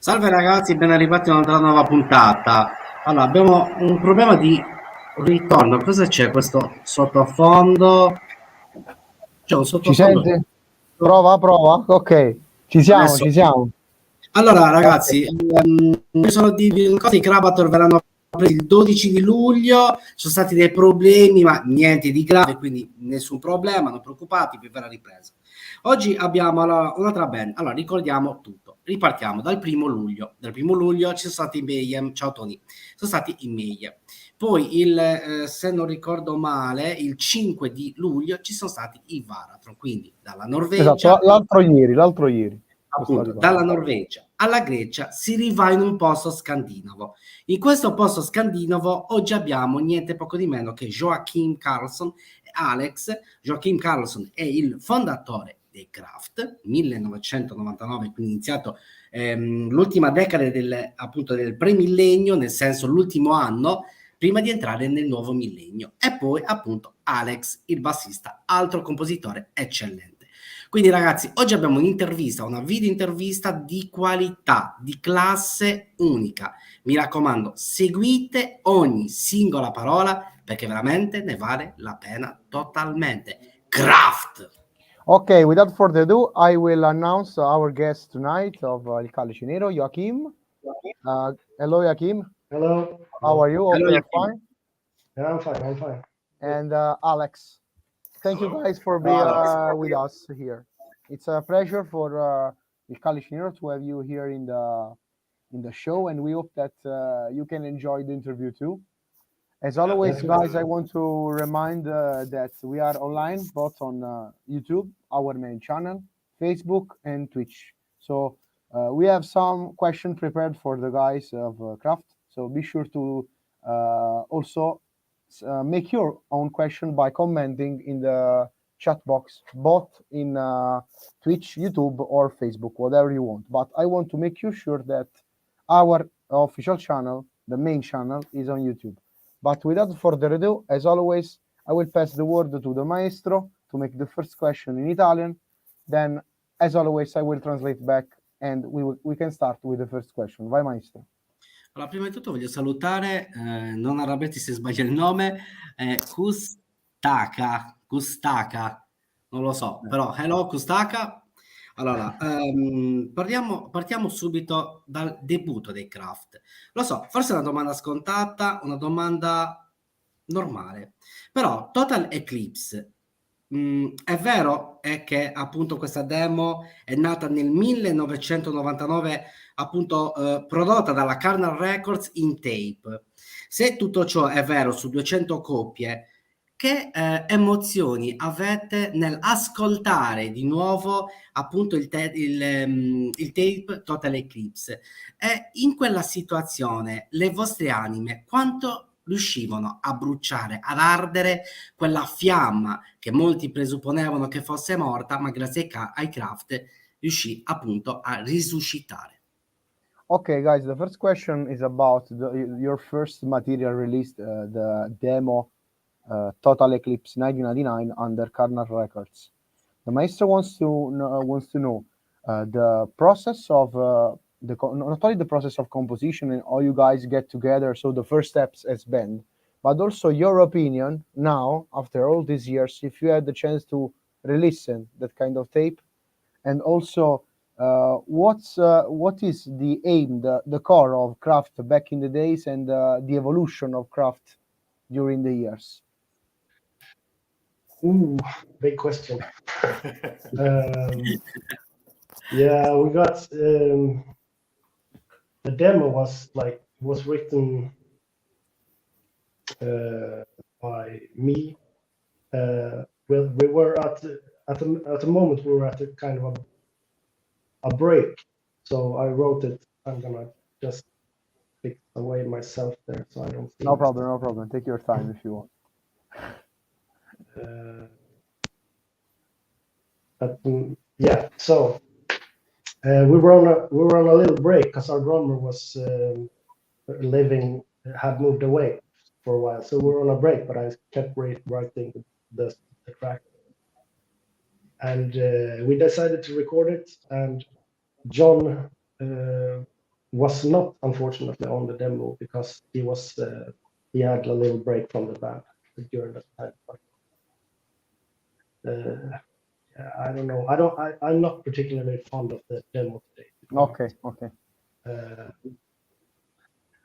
Salve ragazzi, ben arrivati a una nuova puntata. Allora, abbiamo un problema di ritorno. Cosa c'è questo sottofondo? C'è un Ci sottofondo. sente? Prova, prova. Ok, ci siamo, Adesso. ci siamo. Allora, Ok. ragazzi, ci sono di cose, i Cravator verranno presi il 12 di luglio, ci sono stati dei problemi, ma niente di grave, quindi nessun problema, non preoccupati, vi verrà ripresa. Oggi abbiamo un'altra band, allora ricordiamo tutto, ripartiamo dal primo luglio. Dal primo luglio ci sono stati i Mayhem, ciao Tony, sono stati i Mayhem. Poi, se non ricordo male, il 5 di luglio ci sono stati i Varatron, quindi dalla Esatto, Norvegia l'altro ieri. Questo appunto arrivato. dalla Norvegia alla Grecia si riva in un posto scandinavo. In questo posto scandinavo oggi abbiamo niente poco di meno che Joachim Carlson e Alex. Joachim Carlson è il fondatore dei Craft, 1999, quindi iniziato l'ultima decade appunto del premillennio, nel senso l'ultimo anno prima di entrare nel nuovo millennio. E poi appunto Alex, il bassista, altro compositore eccellente. Quindi ragazzi, oggi abbiamo un'intervista, una video intervista di qualità, di classe unica. Mi raccomando, seguite ogni singola parola perché veramente ne vale la pena totalmente. Craft! Okay, without further ado, I will announce our guest tonight of Il Calice Nero, Joachim. Hello, Joachim. Hello. How are you? Hope Hello, you're Joachim. fine. Yeah, I'm fine. I'm fine. And Alex, thank you guys for being with us here. It's a pleasure for Il Calice Nero to have you here in the show, and we hope that you can enjoy the interview too. As always, guys, I want to remind that we are online both on YouTube, our main channel, Facebook, and Twitch. So we have some questions prepared for the guys of Craft. So be sure to also make your own question by commenting in the chat box, both in Twitch, YouTube, or Facebook, whatever you want. But I want to make you sure that our official channel, the main channel, is on YouTube. But without further ado, as always, I will pass the word to the maestro to make the first question in Italian. Then, as always, I will translate back and we can start with the first question. Vai, maestro. Allora, prima di tutto voglio salutare, non arrabbiati se sbaglio il nome, Kustaka, non lo so, però hello Kustaka. Allora, partiamo subito dal debutto dei Craft. Lo so, forse è una domanda scontata, una domanda normale, però Total Eclipse, è vero è che appunto questa demo è nata nel 1999 appunto prodotta dalla Paragon Records in tape. Se tutto ciò è vero su 200 copie, che emozioni avete nel ascoltare di nuovo appunto il tape Total Eclipse? E in quella situazione le vostre anime quanto riuscivano a bruciare, ad ardere quella fiamma che molti presupponevano che fosse morta, ma grazie ai Craft riuscì appunto a risuscitare. Okay, guys, the first question is about your first material released, the demo Total Eclipse 1999 under Paragon Records. The maestro wants to know the process of not only the process of composition and how you guys get together, so the first steps as band, but also your opinion now after all these years, if you had the chance to re-listen that kind of tape, and also what is the aim, the core of Craft back in the days, and the evolution of Craft during the years? Ooh, big question. Yeah, we got the demo was written by me. Well, we were at the moment we were at a kind of a break, so I wrote it. I'm gonna just fix away myself there, so I don't. No problem, no problem. Take your time if you want. But yeah, so we were on a little break because our drummer was had moved away for a while, so we were on a break. But I kept writing the track, and we decided to record it. And John was not unfortunately on the demo because he had a little break from the band during that time. But, I don't know. I'm not particularly fond of the demo today. Okay.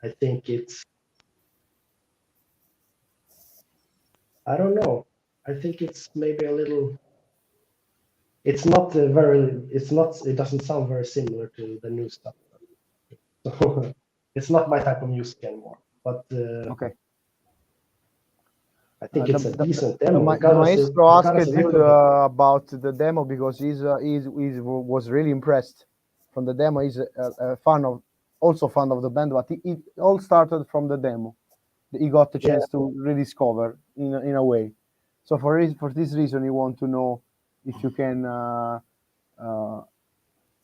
I think I don't know. I think it's maybe a little. It doesn't sound very similar to the new stuff. So it's not my type of music anymore. But Okay. I think it's a decent demo. The maestro asked you about the demo because he was really impressed from the demo. He's also fan of the band, but it all started from the demo. He got the chance to rediscover in a way. So for this reason, he want to know if you can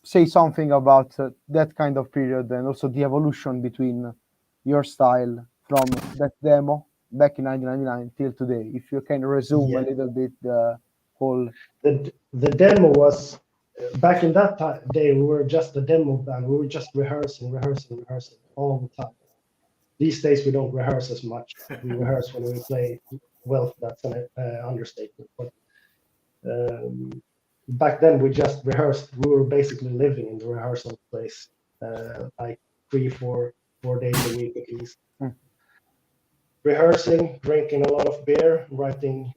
say something about that kind of period and also the evolution between your style from that demo back in 1999 till today. If you can resume a little bit the whole. The demo was back in that day. We were just a demo band. We were just rehearsing all the time. These days we don't rehearse as much. We rehearse when we play. Well, that's an understatement. But back then we just rehearsed. We were basically living in the rehearsal place, like 3-4 days a week at least. Rehearsing, drinking a lot of beer, writing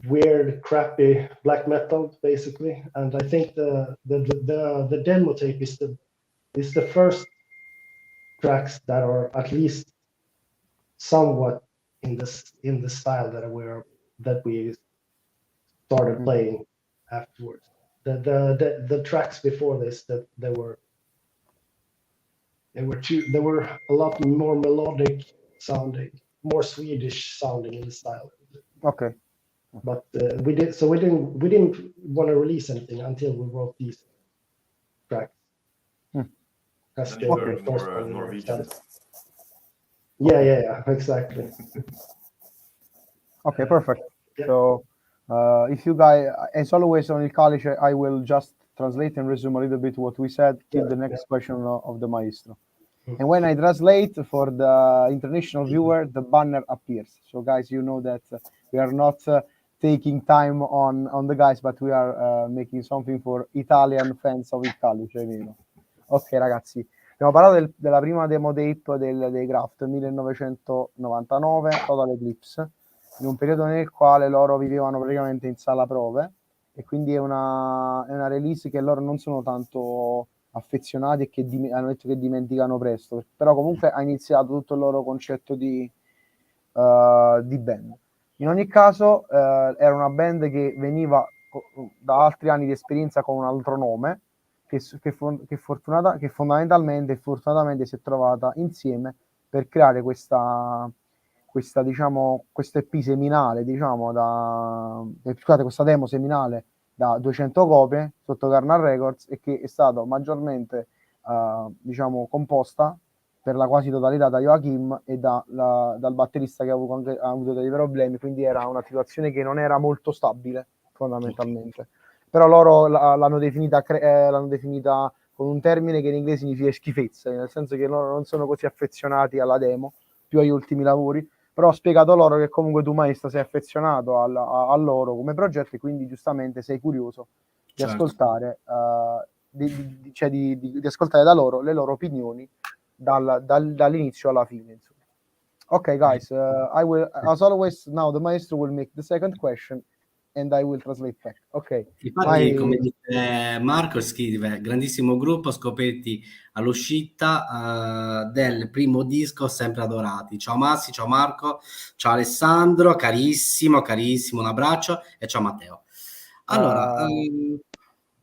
weird, crappy black metal, basically. And I think the demo tape is the first tracks that are at least somewhat in the style that we started playing afterwards. The tracks before this that they were a lot more melodic sounding, more Swedish sounding in the style. Okay. But we didn't want to release anything until we wrote these tracks. And they were more Norwegian. Yeah, exactly. Okay, perfect. Yeah. So if you guys, as always on Il Calice, I will just translate and resume a little bit what we said till the next question of the maestro. And when I translate for the international viewer, the banner appears. So guys, you know that we are not taking time on the guys, but we are making something for Italian fans of Il Calice. Ok ragazzi, abbiamo parlato della prima demo tape dei Craft 1999, Total Eclipse, in un periodo nel quale loro vivevano praticamente in sala prove, e quindi è una release che loro non sono tanto affezionati e che hanno detto che dimenticano presto, però comunque ha iniziato tutto il loro concetto di band. In ogni caso era una band che veniva da altri anni di esperienza con un altro nome, che fondamentalmente e fortunatamente si è trovata insieme per creare questa diciamo, questo EP seminale, diciamo, scusate, questa demo seminale da 200 copie sotto Paragon Records, e che è stata maggiormente diciamo composta per la quasi totalità da Joachim e dal batterista che ha avuto dei problemi, quindi era una situazione che non era molto stabile fondamentalmente. Però loro l'hanno definita con un termine che in inglese significa schifezza, nel senso che loro non sono così affezionati alla demo, più agli ultimi lavori, però ho spiegato loro che comunque tu maestro sei affezionato a loro come progetto, e quindi giustamente sei curioso di ascoltare di ascoltare da loro le loro opinioni dall'inizio alla fine, insomma. Ok guys, I will, as always, now the maestro will make the second question and I will translate back. Ok. Infatti, come dice Marco, scrive: grandissimo gruppo, scoperti all'uscita del primo disco, sempre adorati. Ciao Massi, ciao Marco, ciao Alessandro, carissimo, un abbraccio, e ciao Matteo. Allora,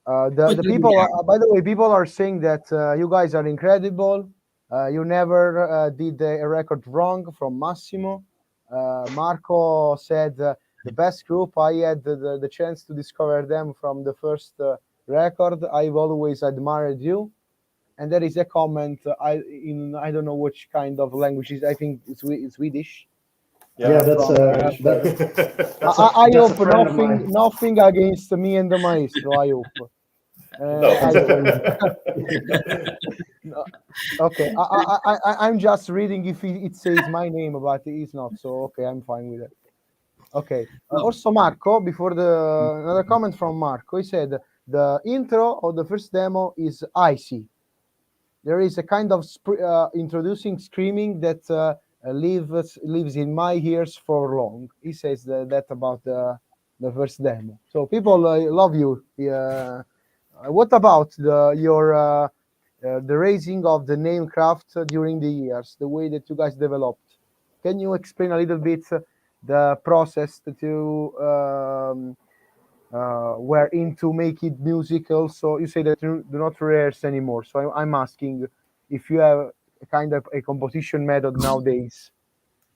the people, by the way, people are saying that you guys are incredible. You never did a record wrong, from Massimo. Marco said the best group. I had the chance to discover them from the first record. I've always admired you. And there is a comment I don't know which kind of language is. I think it's Swedish. Yeah, that's I hope nothing against me and the maestro. I hope. No, okay, I'm just reading if it says my name, but it's not. So okay, I'm fine with it. Okay. Also, Marco, before another comment from Marco, he said the intro of the first demo is icy. There is a kind of introducing screaming that lives in my ears for long. He says that about the first demo. So people love you. What about the raising of the name Craft during the years, the way that you guys developed? Can you explain a little bit the process that you were into making musical? So you say that you do not rehearse anymore. So I'm asking if you have a kind of a composition method nowadays.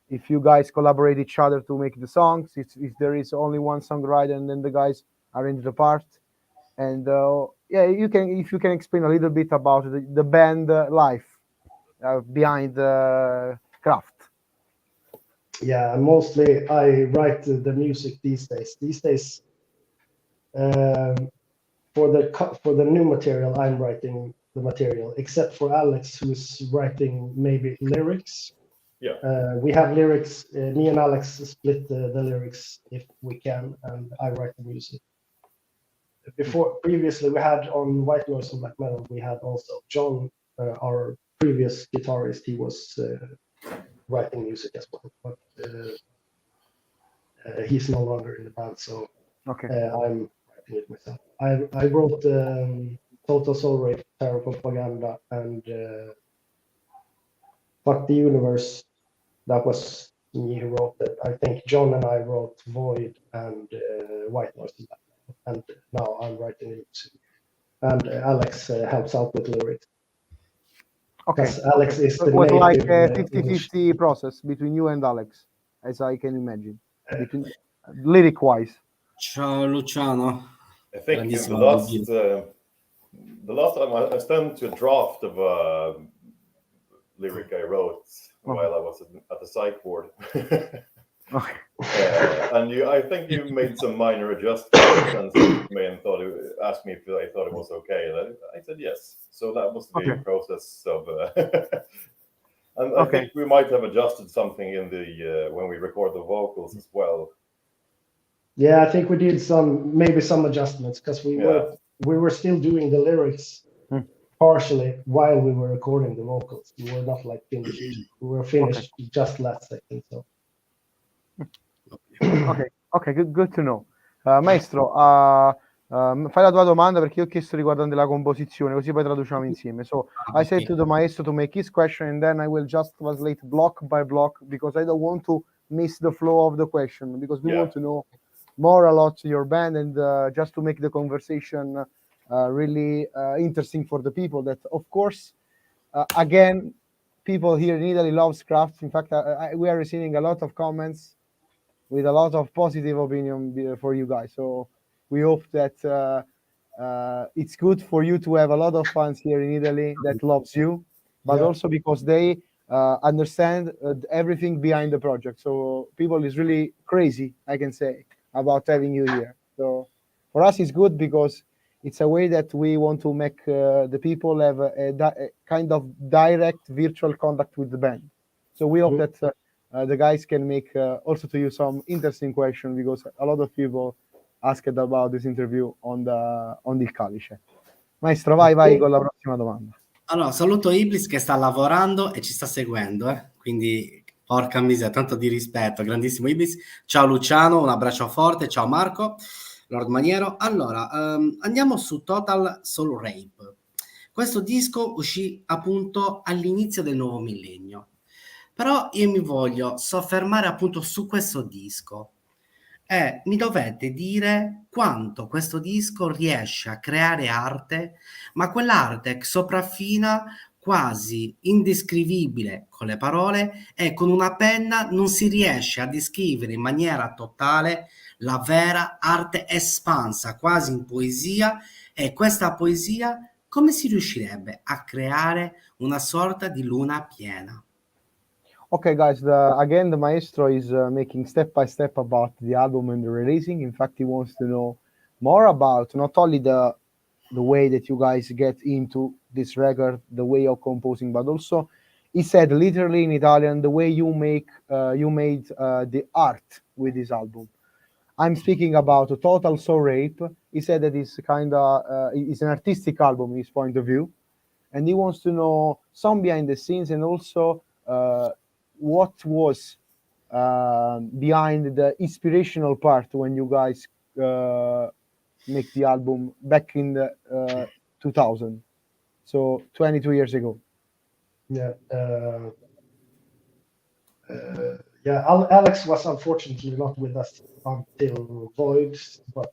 If you guys collaborate each other to make the songs, if there is only one songwriter and then the guys arrange the part. And yeah, if you can explain a little bit about the band life behind the Craft. Yeah, mostly I write the music these days. For the new material, I'm writing the material, except for Alex, who's writing maybe lyrics. Yeah. We have lyrics. Me and Alex split the lyrics if we can, and I write the music. Previously, we had on White Noise and Black Metal, we had also John, our previous guitarist. He was writing music as well, but he's no longer in the band, so okay. I'm writing it myself. I wrote Total Soul Rape, Terror Propaganda, and Fuck the Universe. That was me who wrote it. I think John and I wrote Void and White Noise and Black Metal, and now I'm writing it. And Alex helps out with lyrics. Okay. Alex is the was like a 50-50 process between you and Alex, as I can imagine, lyric-wise. Ciao Luciano. I think the last time I sent to a draft of a lyric I wrote while I was at the psych ward. Okay. And I think you made some minor adjustments and sent me and asked me if I thought it was okay. And I said yes. So that was the process of. And I think we might have adjusted something in the when we record the vocals as well. Yeah, I think we did maybe some adjustments because we were still doing the lyrics partially while we were recording the vocals. We were not like finished. We were finished just last second. So. Ok, good to know. Maestro, fai la tua domanda perché io ho chiesto riguardante la composizione, così poi traduciamo insieme. So I said to the maestro to make his question and then I will just translate block by block because I don't want to miss the flow of the question because we want to know more a lot your band and just to make the conversation really interesting for the people that of course again people here in Italy loves Craft. In fact, we are receiving a lot of comments with a lot of positive opinion for you guys. So we hope that it's good for you to have a lot of fans here in Italy that loves you, but also because they understand everything behind the project. So people is really crazy, I can say, about having you here. So for us, it's good because it's a way that we want to make the people have a kind of direct virtual contact with the band. So we hope that the guys can make also to you some interesting questions because a lot of people asked about this interview on il Calice. Maestro, vai con la prossima domanda. Allora, saluto Iblis che sta lavorando e ci sta seguendo, quindi porca miseria, tanto di rispetto, grandissimo Iblis. Ciao Luciano, un abbraccio forte, ciao Marco, Lord Maniero. Allora, andiamo su Total Soul Rape. Questo disco uscì appunto all'inizio del nuovo millennio. Però io mi voglio soffermare appunto su questo disco e mi dovete dire quanto questo disco riesce a creare arte, ma quell'arte sopraffina, quasi indescrivibile con le parole e con una penna non si riesce a descrivere in maniera totale la vera arte espansa, quasi in poesia, e questa poesia come si riuscirebbe a creare una sorta di luna piena? Okay, guys, again, the maestro is making step by step about the album and the releasing. In fact, he wants to know more about not only the the way that you guys get into this record, the way of composing, but also he said literally in Italian the way you made the art with this album. I'm speaking about a Total Soul Rape. He said that it's it's an artistic album in his point of view, and he wants to know some behind the scenes and also what was behind the inspirational part when you guys make the album back in the 2000, so 22 years ago. Yeah. Yeah, Alex was unfortunately not with us until Void, but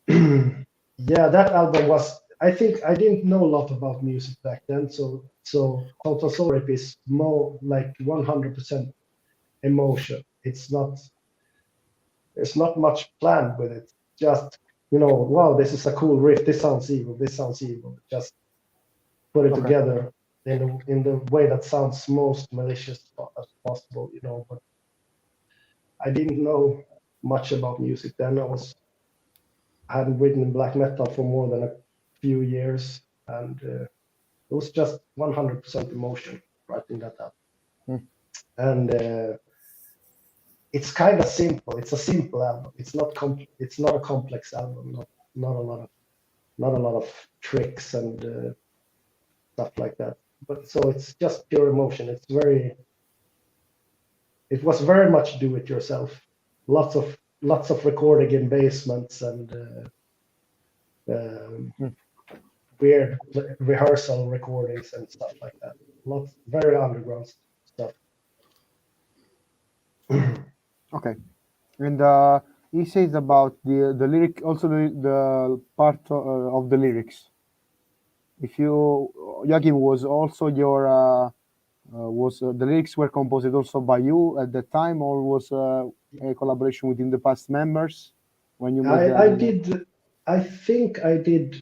yeah, that album was. I think I didn't know a lot about music back then, so Total Soul Rape is more like 100% emotion. There's not much planned with it. Just wow, this is a cool riff. This sounds evil. This sounds evil. Just put it together in the way that sounds most malicious as possible, But I didn't know much about music then. I hadn't written in black metal for more than a few years, and it was just 100% emotion writing that up. And it's kind of simple. It's a simple album. It's not a complex album. Not a lot of tricks and stuff like that. But so it's just pure emotion. It was very much do it yourself. Lots of recording in basements and weird rehearsal recordings and stuff like that. Very underground stuff. Okay, and he says about the lyric, also the part of the lyrics. If Joachim, was also your the lyrics were composed also by you at that time, or was a collaboration within the past members when you made I think I did.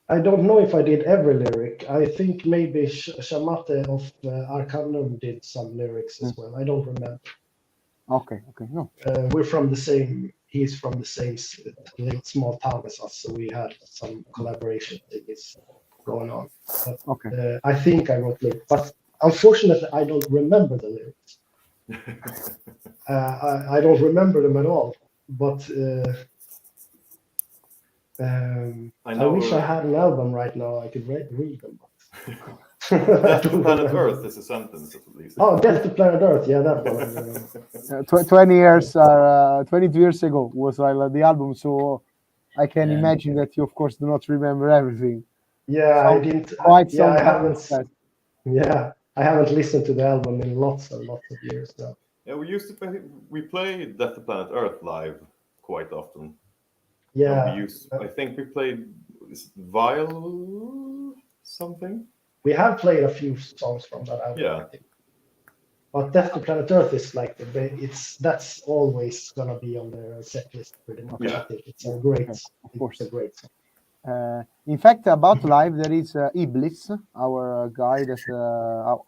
I don't know if I did every lyric. I think maybe Shamate of Arcanum did some lyrics as well. I don't remember. Okay, no. We're from the same. He's from the same small town as us, so we had some collaboration things going on. But, okay. I think I wrote lyrics, but unfortunately, I don't remember the lyrics. I don't remember them at all. But I wish I had an album right now. I could read them. Death to Planet Earth is a sentence at least. Oh, Death to Planet Earth, yeah, that one. 22 years ago was the album, so I can imagine that you, of course, do not remember everything. Yeah, so I didn't. Quite yeah, some I haven't. Yeah, I haven't listened to the album in lots and lots of years now. Yeah, we play Death to Planet Earth live quite often. Yeah, I think we played Vile something. We have played a few songs from that album. Yeah. I think. But Death to Planet Earth is like that's always gonna be on the set list pretty much. Yeah. I think it's a great, course. It's a great song. In fact, about live, there is Iblis, our guy,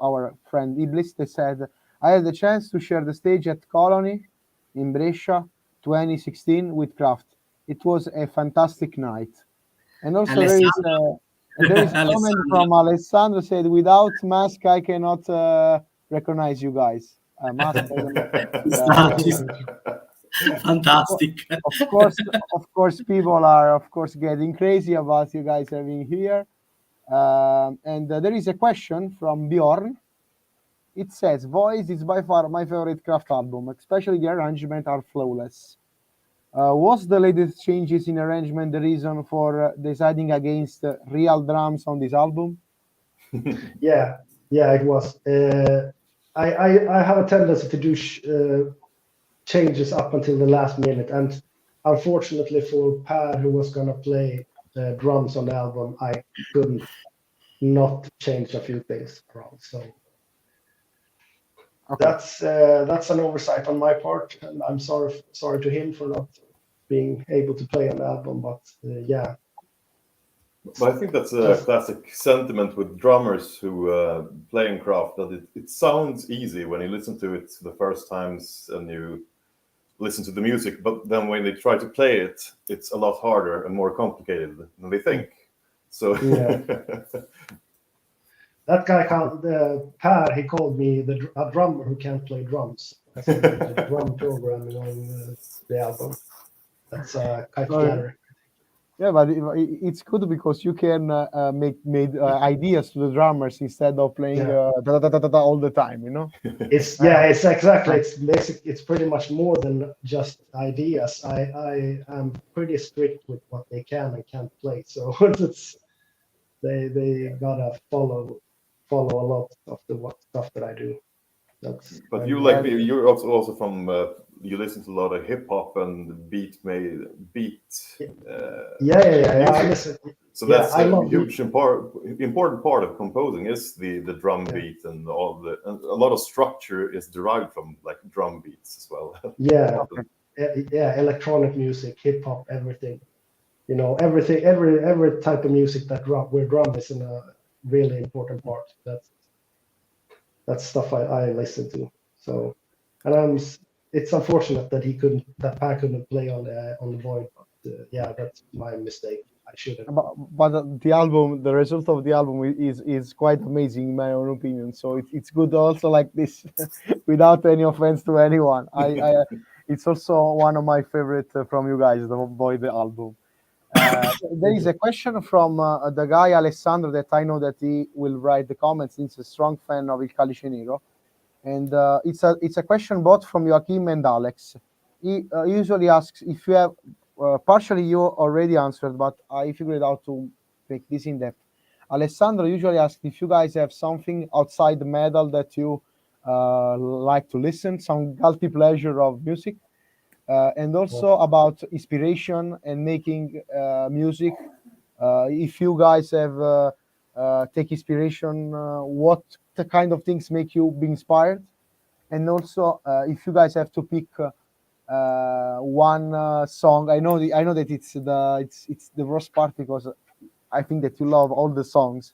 our friend Iblis, that said, I had the chance to share the stage at Colony in Brescia 2016 with Craft. It was a fantastic night. And also there is a comment from Alessandro said, without mask, I cannot recognize you guys. Mask, fantastic. Of course, people are getting crazy about you guys having here. And there is a question from Bjorn. It says, Voice is by far my favorite Craft album, especially the arrangement are flawless. Was the latest changes in arrangement the reason for deciding against real drums on this album? Yeah, it was. I have a tendency to do changes up until the last minute, and unfortunately for Per, who was gonna play drums on the album, I couldn't not change a few things around. So that's an oversight on my part, and I'm sorry to him for not being able to play on the album. But yeah. But I think that's a classic sentiment with drummers who play in Craft, that it sounds easy when you listen to it the first times and you listen to the music, but then when they try to play it, it's a lot harder and more complicated than they think. So Yeah. That guy called Per. He called me a drummer who can't play drums. That's the drum programming on the album. That's quite flattering. Yeah, but it's good because you can make ideas to the drummers instead of playing all the time. You know. It's exactly. It's basic. It's pretty much more than just ideas. I am pretty strict with what they can and can't play. So they gotta follow a lot of the stuff that I do. But you're also from you listen to a lot of hip hop and beat. I listen. So that's a huge important part of composing is the drum beat and a lot of structure is derived from like drum beats as well. Electronic music, hip hop, everything. You know, everything, every type of music where drum is in a really important part. That's stuff I listen to. So, and it's unfortunate that Per couldn't play on the Void. But that's my mistake. I shouldn't. But the result of the album is quite amazing in my own opinion. So it's good also like this, without any offense to anyone. It's also one of my favorite from you guys, the Void album. There is a question from the guy Alessandro that I know that he will write the comments. He's a strong fan of Il Calice Nero, and it's a question both from Joachim and Alex. He usually asks if you have partially you already answered, but I figured out to make this in depth. Alessandro usually asks if you guys have something outside the metal that you like to listen, some guilty pleasure of music. And also about inspiration and making music. If you guys have take inspiration, what the kind of things make you be inspired? And also, if you guys have to pick one song, I know that it's the worst part because I think that you love all the songs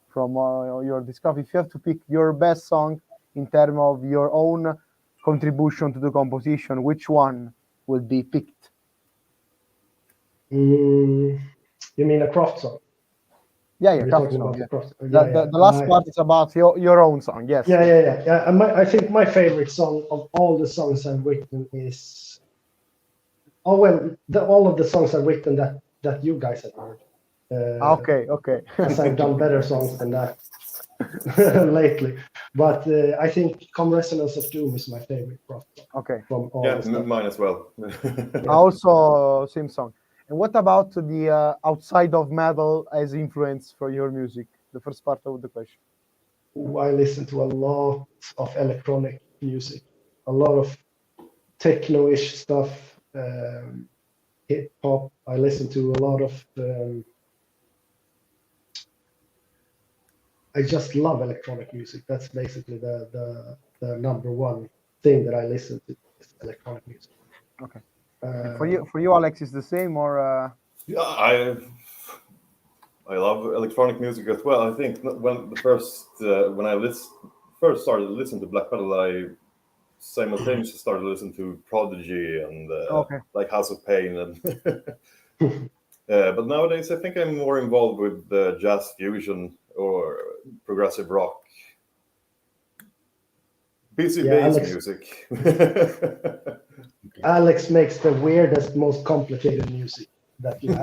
from your discovery. If you have to pick your best song in terms of your own contribution to the composition, which one will be picked? You mean a Craft song? Yeah, Craft song. The last part is about your own song. Yes. Yeah. I think my favorite song of all the songs I've written is all of the songs I've written that you guys have heard. Okay. Because I've done better songs than that lately. But I think Come Resonance of Doom is my favorite Craft song. Okay. From all mine as well. Also, same song. And what about the outside of metal as influence for your music? The first part of the question. I listen to a lot of electronic music, a lot of techno-ish stuff, hip hop. I listen to a lot of. I just love electronic music. That's basically the number one thing that I listen to is electronic music. Okay. For you, Alex, is the same or? Yeah, I love electronic music as well. I think when I first started listening to black metal, I simultaneously started listening to Prodigy and like House of Pain and. But nowadays, I think I'm more involved with jazz fusion or progressive rock. Busy bass music. Alex makes the weirdest, most complicated music that you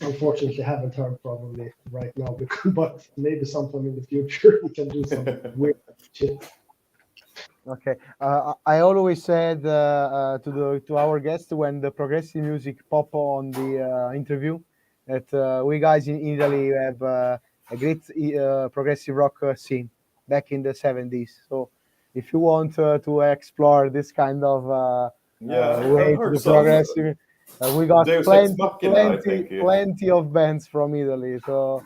unfortunately haven't heard probably right now, but maybe sometime in the future we can do some weird shit. Okay, I always said to our guests when the progressive music pop on the interview that we guys in Italy have a great progressive rock scene back in the 70s. So if you want to explore this kind of way to the progressive, we got plenty of bands from Italy. So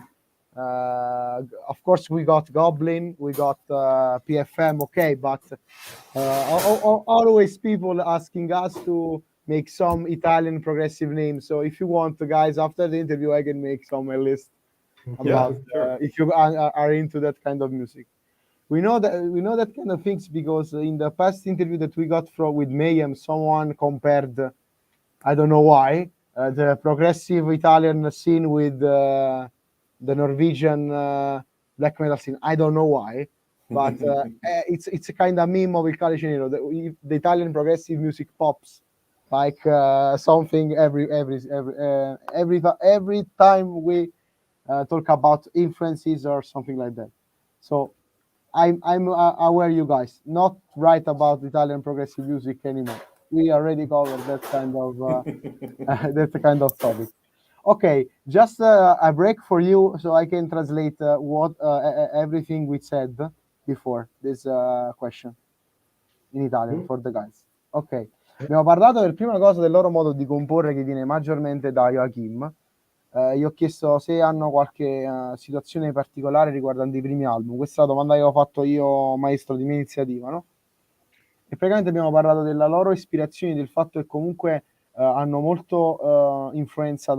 of course we got Goblin, we got PFM, okay, but always people asking us to make some Italian progressive names. So if you want, guys, after the interview, I can make some list about if you are into that kind of music. we know that kind of things because in the past interview that we got with Mayhem, someone compared, I don't know why, the progressive Italian scene with the Norwegian black metal scene. I don't know why, but it's a kind of meme of Il Calice Nero. The Italian progressive music pops like something every time we talk about influences or something like that. So I'm aware you guys not write about Italian progressive music anymore. We already covered that kind of that kind of topic. Okay, just a break for you so I can translate what everything we said before this question in Italian for the guys. Ok, abbiamo parlato per prima cosa del loro modo di comporre che viene maggiormente da Joachim. Gli ho chiesto se hanno qualche situazione particolare riguardante i primi album. Questa è la domanda che ho fatto io, maestro, di mia iniziativa, no? E praticamente abbiamo parlato della loro ispirazione, del fatto che comunque hanno molto influenza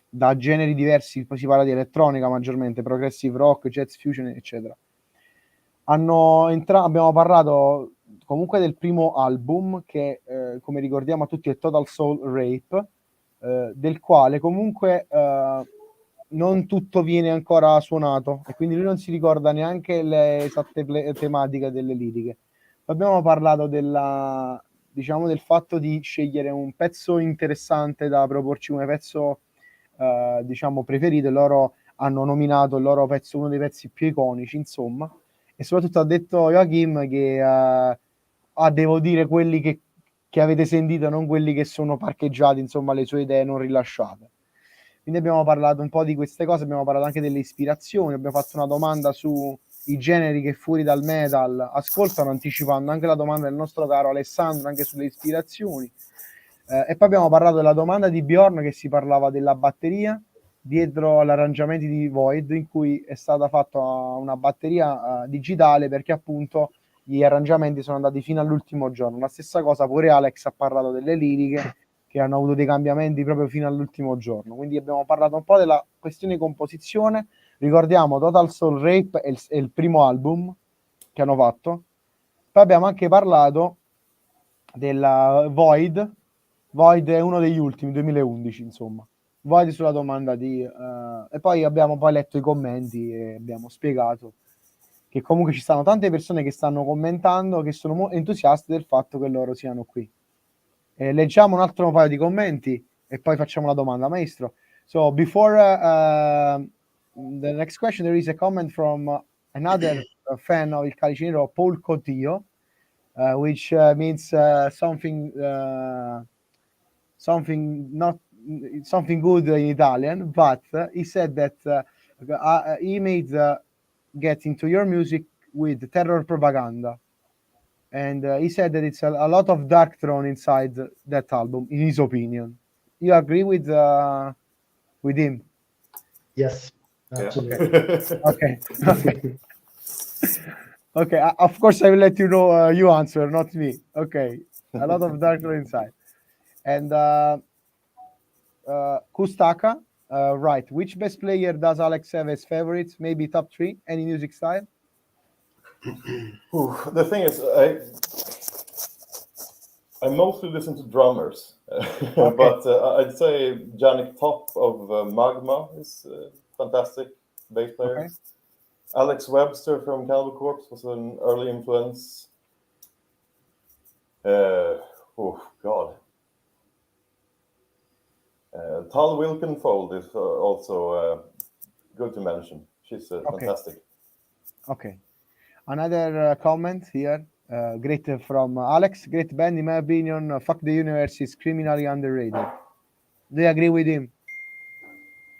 da generi diversi, poi si parla di elettronica maggiormente, progressive rock, jazz fusion, eccetera. Abbiamo parlato comunque del primo album che, come ricordiamo a tutti, è Total Soul Rape, del quale comunque non tutto viene ancora suonato e quindi lui non si ricorda neanche le esatte tematiche delle liriche. Abbiamo parlato del fatto di scegliere un pezzo interessante da proporci come pezzo preferito, e loro hanno nominato il loro pezzo uno dei pezzi più iconici, insomma, e soprattutto ha detto Joachim che devo dire quelli che avete sentito, non quelli che sono parcheggiati, insomma, le sue idee non rilasciate. Quindi abbiamo parlato un po' di queste cose, abbiamo parlato anche delle ispirazioni, abbiamo fatto una domanda sui generi che fuori dal metal ascoltano, anticipando anche la domanda del nostro caro Alessandro anche sulle ispirazioni. E poi abbiamo parlato della domanda di Bjorn, che si parlava della batteria dietro all'arrangiamento di Void, in cui è stata fatta una batteria digitale perché appunto gli arrangiamenti sono andati fino all'ultimo giorno. La stessa cosa pure Alex ha parlato delle liriche che hanno avuto dei cambiamenti proprio fino all'ultimo giorno. Quindi abbiamo parlato un po' della questione composizione. Ricordiamo Total Soul Rape è il primo album che hanno fatto. Poi abbiamo anche parlato della Void. Void è uno degli ultimi, 2011, insomma. Void sulla domanda di... e poi abbiamo poi letto i commenti e abbiamo spiegato che comunque ci stanno tante persone che stanno commentando, che sono entusiaste del fatto che loro siano qui. Leggiamo un altro paio di commenti e poi facciamo la domanda, maestro. So, before the next question, there is a comment from another fan of Il Calice Nero, Paul Cotillo, which means something good in Italian, but he said that he made get into your music with terror propaganda, and he said that it's a lot of dark throne inside that album, in his opinion. You agree with him? Yes, absolutely. Okay. Okay, of course I will let you know, you answer, not me. Okay, a lot of dark throne inside. And Kustaka, right, which best player does Alex have as favorites? Maybe top 3, any music style? The thing is, I mostly listen to drummers, but I'd say Janik Top of Magma is fantastic bass player. Okay. Alex Webster from Cannibal Corpse was an early influence. God. Tal Wilkenfold is also good to mention. She's fantastic. Okay. Another comment here. Great from Alex. Great band, in my opinion. Fuck the Universe is criminally underrated. Do you agree with him?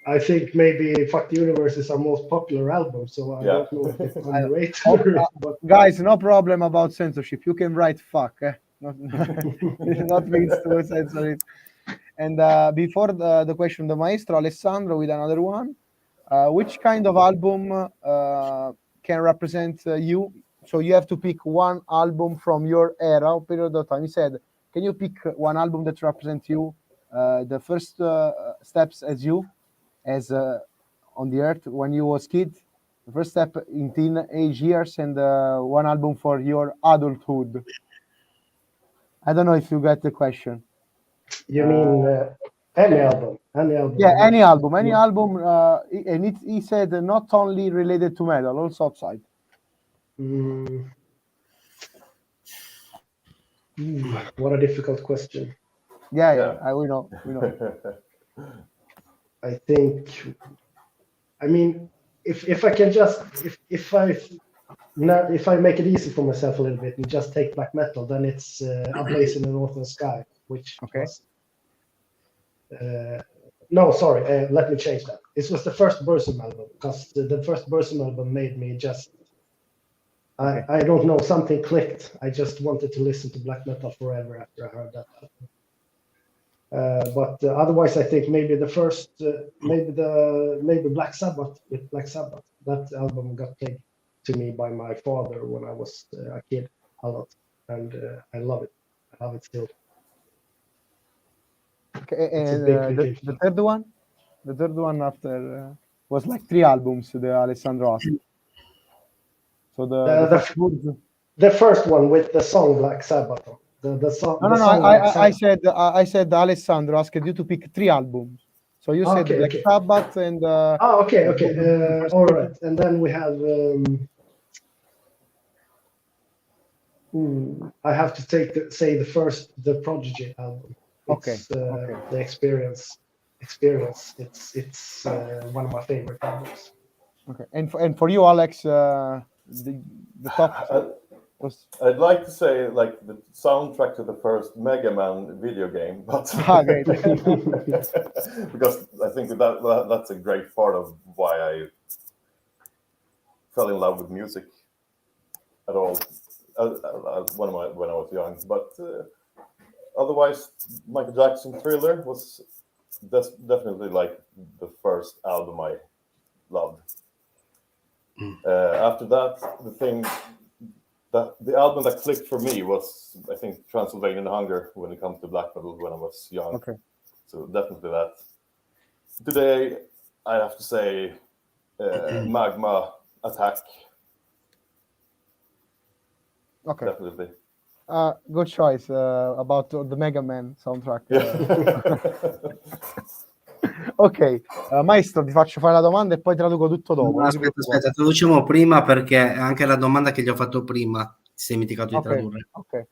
I think maybe Fuck the Universe is our most popular album, so I don't know if it's underrated. But guys, no problem about censorship. You can write fuck. Not means to censor it. And before the question of the maestro, Alessandro with another one. Which kind of album can represent you? So you have to pick one album from your era or period of time. You said, can you pick one album that represents you, the first steps as you, as on the earth when you was kid? The first step in teenage years and one album for your adulthood. I don't know if you get the question. You mean any album? Any album? Yeah, any album. And he said not only related to metal, also outside. What a difficult question. Yeah. We know. I think, I mean, if I can just, if I make it easy for myself a little bit and just take black metal, then it's A Blaze in the Northern Sky, which was, no, sorry, let me change that. This was the first Bursum album, because the first Bursum album made me just, I don't know, something clicked. I just wanted to listen to black metal forever after I heard that album. But otherwise, I think maybe the first, maybe Black Sabbath with Black Sabbath. That album got played to me by my father when I was a kid a lot, and I love it. I love it still. Okay, and the third one after was like 3 albums. The Alessandro asked. So the first one with the song Black Sabbath. The song. No. I said Alessandro asked you to pick 3 albums. So you said Black Sabbath and. Okay. All right, and then we have. I have to say the Prodigy album. It's, the Experience. It's one of my favorite albums. Okay, and for you, Alex, the top. I'd like to say like the soundtrack to the first Mega Man video game, but because I think that's a great part of why I fell in love with music at all when I was young. But otherwise, Michael Jackson Thriller was definitely like the first album I loved. After that, the album that clicked for me was, I think, Transylvanian Hunger when it comes to black metal when I was young. Okay. So definitely that. Today, I have to say Magma, Attack. Okay. Definitely. Good choice about the Mega Man soundtrack. Ok, maestro, ti faccio fare la domanda e poi traduco tutto dopo. No, aspetta, traduciamo prima perché anche la domanda che gli ho fatto prima si è dimenticato di tradurre. Ok.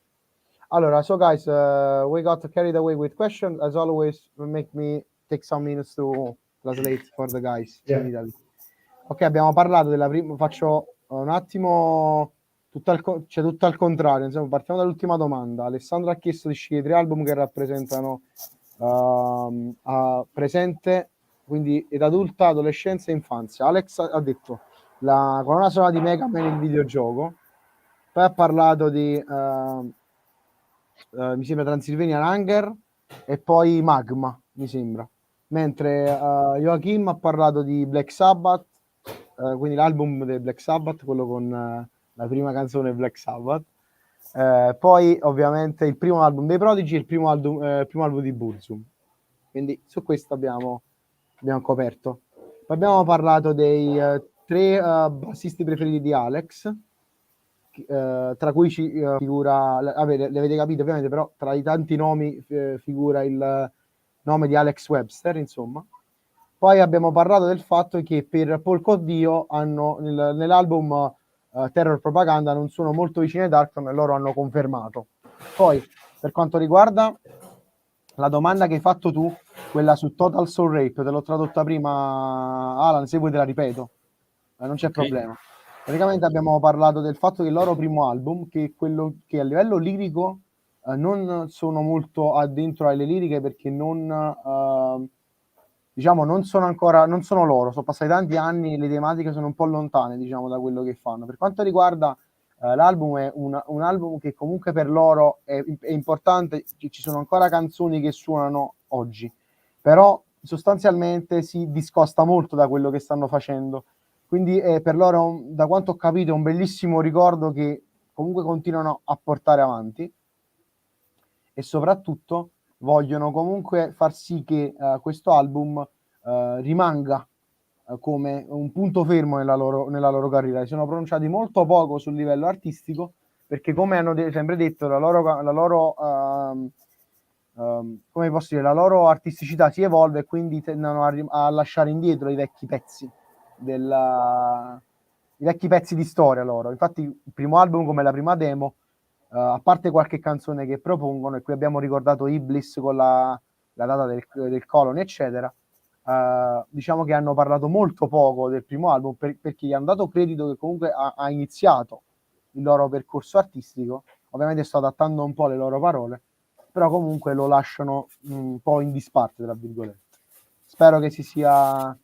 Allora, so guys, we got carried away with questions. As always, make me take some minutes to translate for the guys in Italy. Ok, abbiamo parlato della prima, faccio un attimo tutto al contrario, insomma, partiamo dall'ultima domanda. Alessandro ha chiesto di scegliere 3 album che rappresentano presente, quindi età adulta, adolescenza e infanzia. Alex ha detto la colonna sonora di Mega Man, il videogioco, poi ha parlato di mi sembra Transylvanian Hunger e poi Magma, mi sembra, mentre Joachim ha parlato di Black Sabbath, quindi l'album del Black Sabbath, quello con la prima canzone Black Sabbath. Poi ovviamente il primo album dei Prodigy e il primo album di Burzum. Quindi su questo abbiamo coperto. Poi abbiamo parlato dei 3 bassisti preferiti di Alex, tra cui figura, le avete capito ovviamente, però tra i tanti nomi figura il nome di Alex Webster, insomma. Poi abbiamo parlato del fatto che per Polka Dio hanno nell'album Terror Propaganda non sono molto vicini ai Darkthrone e loro hanno confermato. Poi per quanto riguarda la domanda che hai fatto tu, quella su Total Soul Rape, te l'ho tradotta prima, Alan, se vuoi te la ripeto, non c'è problema. Praticamente abbiamo parlato del fatto che il loro primo album, che è quello che a livello lirico non sono molto addentro alle liriche perché non sono loro, sono passati tanti anni e le tematiche sono un po' lontane, diciamo, da quello che fanno. Per quanto riguarda l'album, è un album che comunque per loro è importante, ci sono ancora canzoni che suonano oggi, però sostanzialmente si discosta molto da quello che stanno facendo, quindi per loro, da quanto ho capito, è un bellissimo ricordo che comunque continuano a portare avanti e soprattutto vogliono comunque far sì che questo album rimanga come un punto fermo nella loro carriera. Si sono pronunciati molto poco sul livello artistico, perché come hanno sempre detto, la loro come posso dire, la loro artisticità si evolve e quindi tendono a lasciare indietro i vecchi pezzi i vecchi pezzi di storia loro. Infatti il primo album, come la prima demo, a parte qualche canzone che propongono, e qui abbiamo ricordato Iblis con la data del colon eccetera, diciamo che hanno parlato molto poco del primo album, perché gli hanno dato credito che comunque ha iniziato il loro percorso artistico. Ovviamente sto adattando un po' le loro parole, però comunque lo lasciano un po' in disparte, tra virgolette. Spero che si sia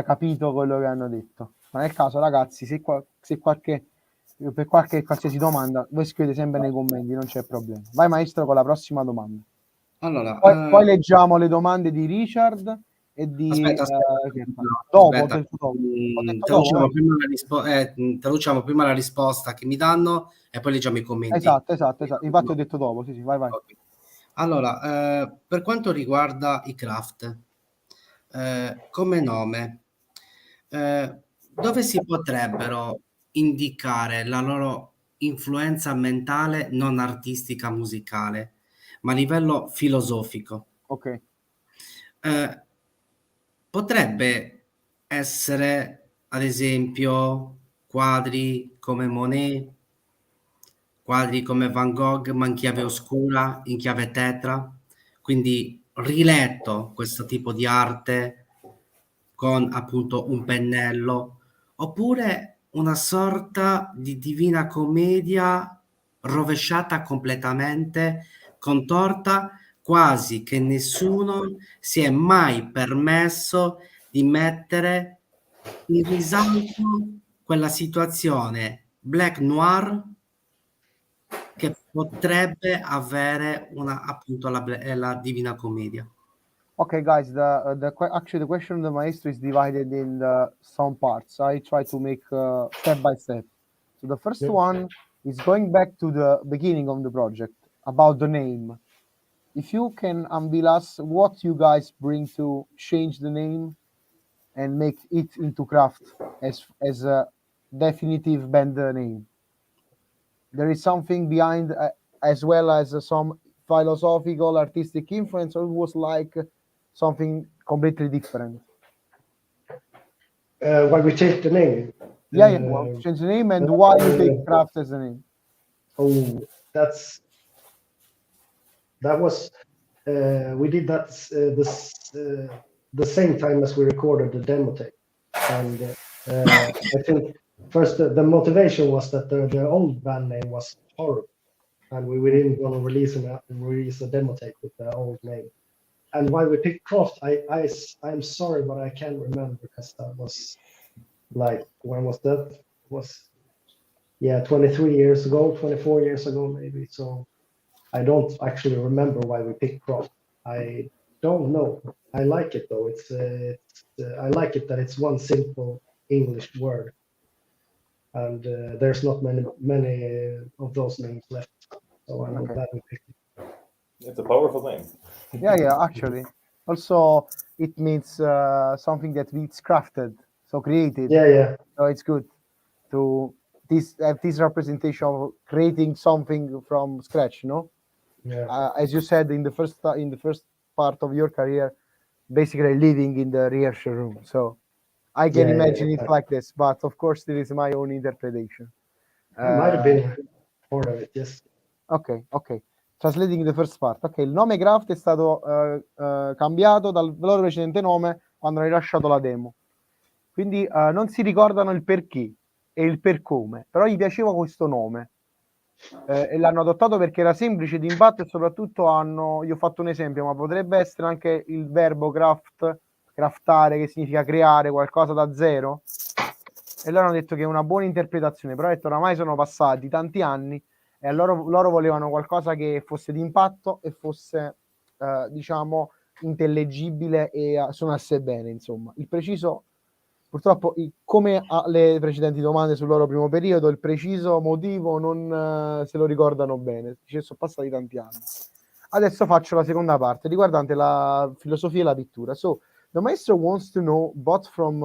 capito quello che hanno detto. Ma nel caso, ragazzi, per qualsiasi domanda, voi scrivete sempre nei commenti, non c'è problema. Vai maestro con la prossima domanda. Allora, Poi leggiamo le domande di Richard e di... aspetta, dopo, aspetta. ho detto dopo. Traduciamo prima la risposta che mi danno e poi leggiamo i commenti. Esatto. Infatti ho detto dopo, sì, vai. Okay. Allora, per quanto riguarda i Craft, come nome, dove si potrebbero indicare la loro influenza mentale non artistica musicale, ma a livello filosofico? Ok. Potrebbe essere, ad esempio, quadri come Monet, quadri come Van Gogh, ma in chiave oscura, in chiave tetra, quindi riletto questo tipo di arte con appunto un pennello, oppure una sorta di Divina Commedia rovesciata completamente, contorta, quasi che nessuno si è mai permesso di mettere in risalto quella situazione black noir che potrebbe avere appunto la Divina Commedia. Okay, guys, actually the question of the maestro is divided in some parts. I try to make step by step. So the first one is going back to the beginning of the project, about the name. If you can unveil us what you guys bring to change the name and make it into Craft as a definitive band name. There is something behind, as well as some philosophical, artistic influence, or it was like something completely different? Why we take the name? Well, change the name and why you take Craft as a name. Oh, that was we did that the same time as we recorded the demo tape, and I think first the motivation was that the old band name was horrible, and we didn't want to release a demo tape with the old name. And why we picked Croft, I'm sorry, but I can't remember, because that was like, when was that? Was 23 years ago, 24 years ago maybe. So I don't actually remember why we picked Croft. I don't know. I like it though. I like it that it's one simple English word, and there's not many of those names left. So I'm glad we picked it. It's a powerful name. Yeah, actually. Also, it means something that it's crafted, so created. Yeah. So it's good to have this representation of creating something from scratch, you know? Yeah. As you said in the first part of your career, basically living in the rehearsal room. So I can imagine it like this, but of course there is my own interpretation. It might have been part of it, yes. Ok. Translating the first part. Ok, il nome Craft è stato cambiato dal loro precedente nome quando hanno rilasciato la demo. Quindi non si ricordano il perché e il per come, però gli piaceva questo nome. E l'hanno adottato perché era semplice di impatto, e soprattutto io ho fatto un esempio, ma potrebbe essere anche il verbo craftare, che significa creare qualcosa da zero, e loro hanno detto che è una buona interpretazione, però oramai sono passati tanti anni e loro volevano qualcosa che fosse di impatto e fosse diciamo intellegibile e suonasse bene, insomma. Il preciso, purtroppo, come alle precedenti domande sul loro primo periodo, il preciso motivo non se lo ricordano bene, ci sono passati tanti anni. Adesso faccio la seconda parte riguardante la filosofia e la pittura. So, the maestro wants to know, both from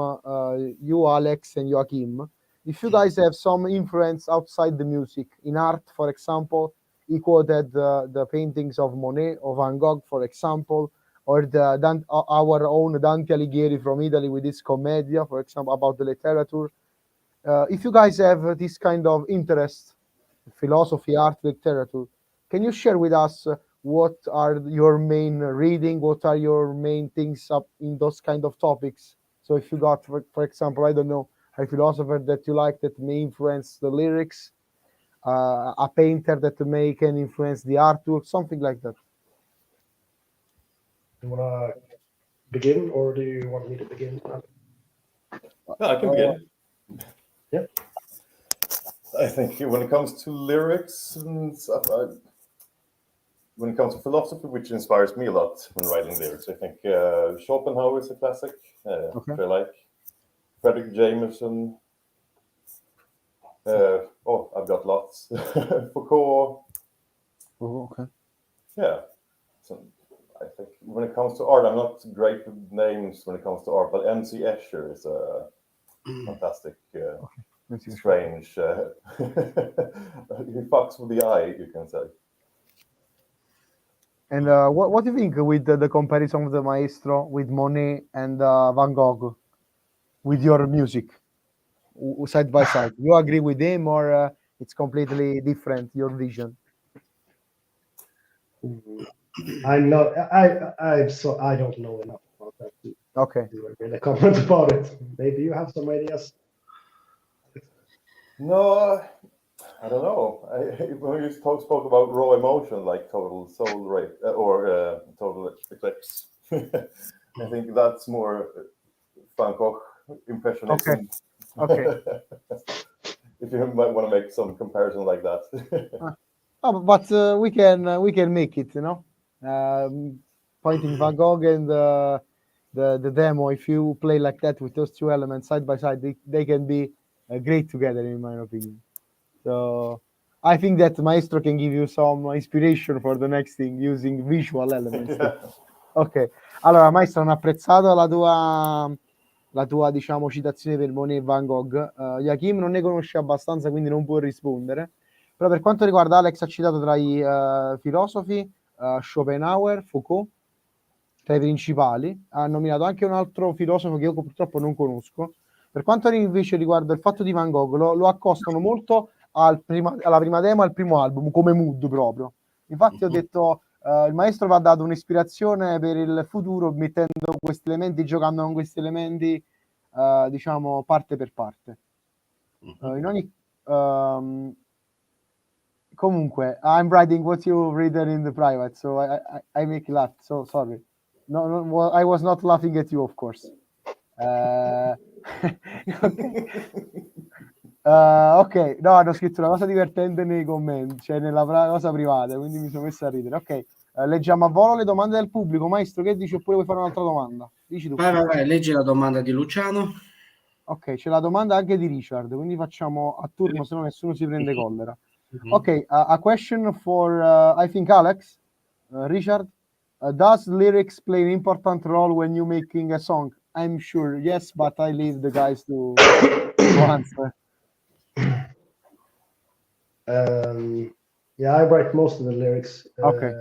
you, Alex, and Joachim, if you guys have some influence outside the music, in art, for example. He quoted the paintings of Monet or Van Gogh, for example, or our own Dante Alighieri from Italy with his Commedia, for example, about the literature. If you guys have this kind of interest, philosophy, art, literature, can you share with us what are your main reading? What are your main things up in those kind of topics? So if you got, for example, I don't know, a philosopher that you like that may influence the lyrics, a painter that may can influence the artwork, something like that. You want to begin, or do you want me to begin? No, I can begin. Yeah. I think when it comes to lyrics and stuff, when it comes to philosophy, which inspires me a lot when writing lyrics, I think Schopenhauer is a classic, which I like. Frederick Jameson. I've got lots. Foucault. Oh, okay. Yeah. So I think when it comes to art, I'm not great with names when it comes to art, but M.C. Escher is a fantastic, strange. He fucks with the eye, you can say. And what do you think with the comparison of the maestro with Monet and Van Gogh with your music side by side? You agree with him, or it's completely different, your vision? I'm not. I don't know enough about that to do a really comment about it. Maybe you have some ideas. No, I don't know. When you spoke about raw emotion, like total soul rape or total eclipse, I think that's more Van Gogh impressionism. Okay. If you might want to make some comparison like that. But we can make it, you know. Pointing Van Gogh and the demo, if you play like that with those two elements side by side, they can be great together, in my opinion. So I think that Maestro can give you some inspiration for the next thing using visual elements. Yeah. Ok, allora Maestro, hanno apprezzato la tua diciamo citazione per Monet e Van Gogh. Joachim non ne conosce abbastanza, quindi non può rispondere. Però per quanto riguarda Alex, ha citato tra i filosofi Schopenhauer, Foucault, tra i principali. Ha nominato anche un altro filosofo che io purtroppo non conosco. Per quanto invece riguarda il fatto di Van Gogh, lo accostano molto alla prima demo e al primo album, come mood proprio. Infatti ho detto, il maestro va a dato un'ispirazione per il futuro, mettendo questi elementi, giocando con questi elementi, diciamo, parte per parte. In ogni... comunque, I'm writing what you've written in the private, so I make laugh, so sorry. No, I was not laughing at you, of course. Ok, no, hanno scritto una cosa divertente nei commenti, cioè nella cosa privata, quindi mi sono messo a ridere. Ok, leggiamo a volo le domande del pubblico. Maestro, che dici? Oppure vuoi fare un'altra domanda? Dici tu. Vai, leggi la domanda di Luciano. Ok, c'è la domanda anche di Richard, quindi facciamo a turno, se no nessuno si prende collera. Ok, a question for, I think, Alex. Richard, does lyrics play an important role when you're making a song? I'm sure yes, but I leave the guys to answer. Yeah, I write most of the lyrics. Okay.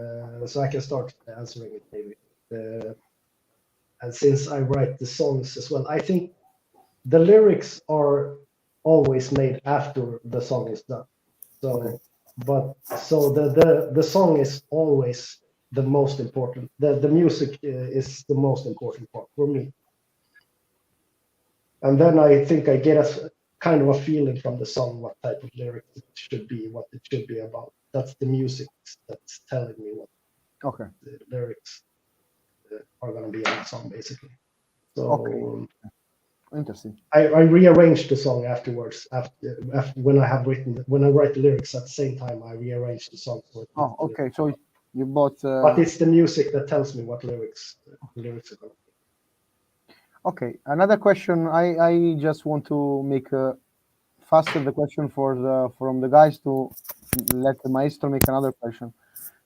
So I can start answering it maybe. And since I write the songs as well, I think the lyrics are always made after the song is done. So, so the song is always the most important. The music is the most important part for me. And then I think I get a kind of a feeling from the song what type of lyrics it should be, what it should be about. That's the music that's telling me what the lyrics are going to be on the song, basically. So interesting. I rearrange the song afterwards. After when I write the lyrics at the same time, I rearrange the song. Okay. So you bought. But it's the music that tells me what lyrics are going to be. Okay, another question. I just want to make faster the question from the guys to let the maestro make another question.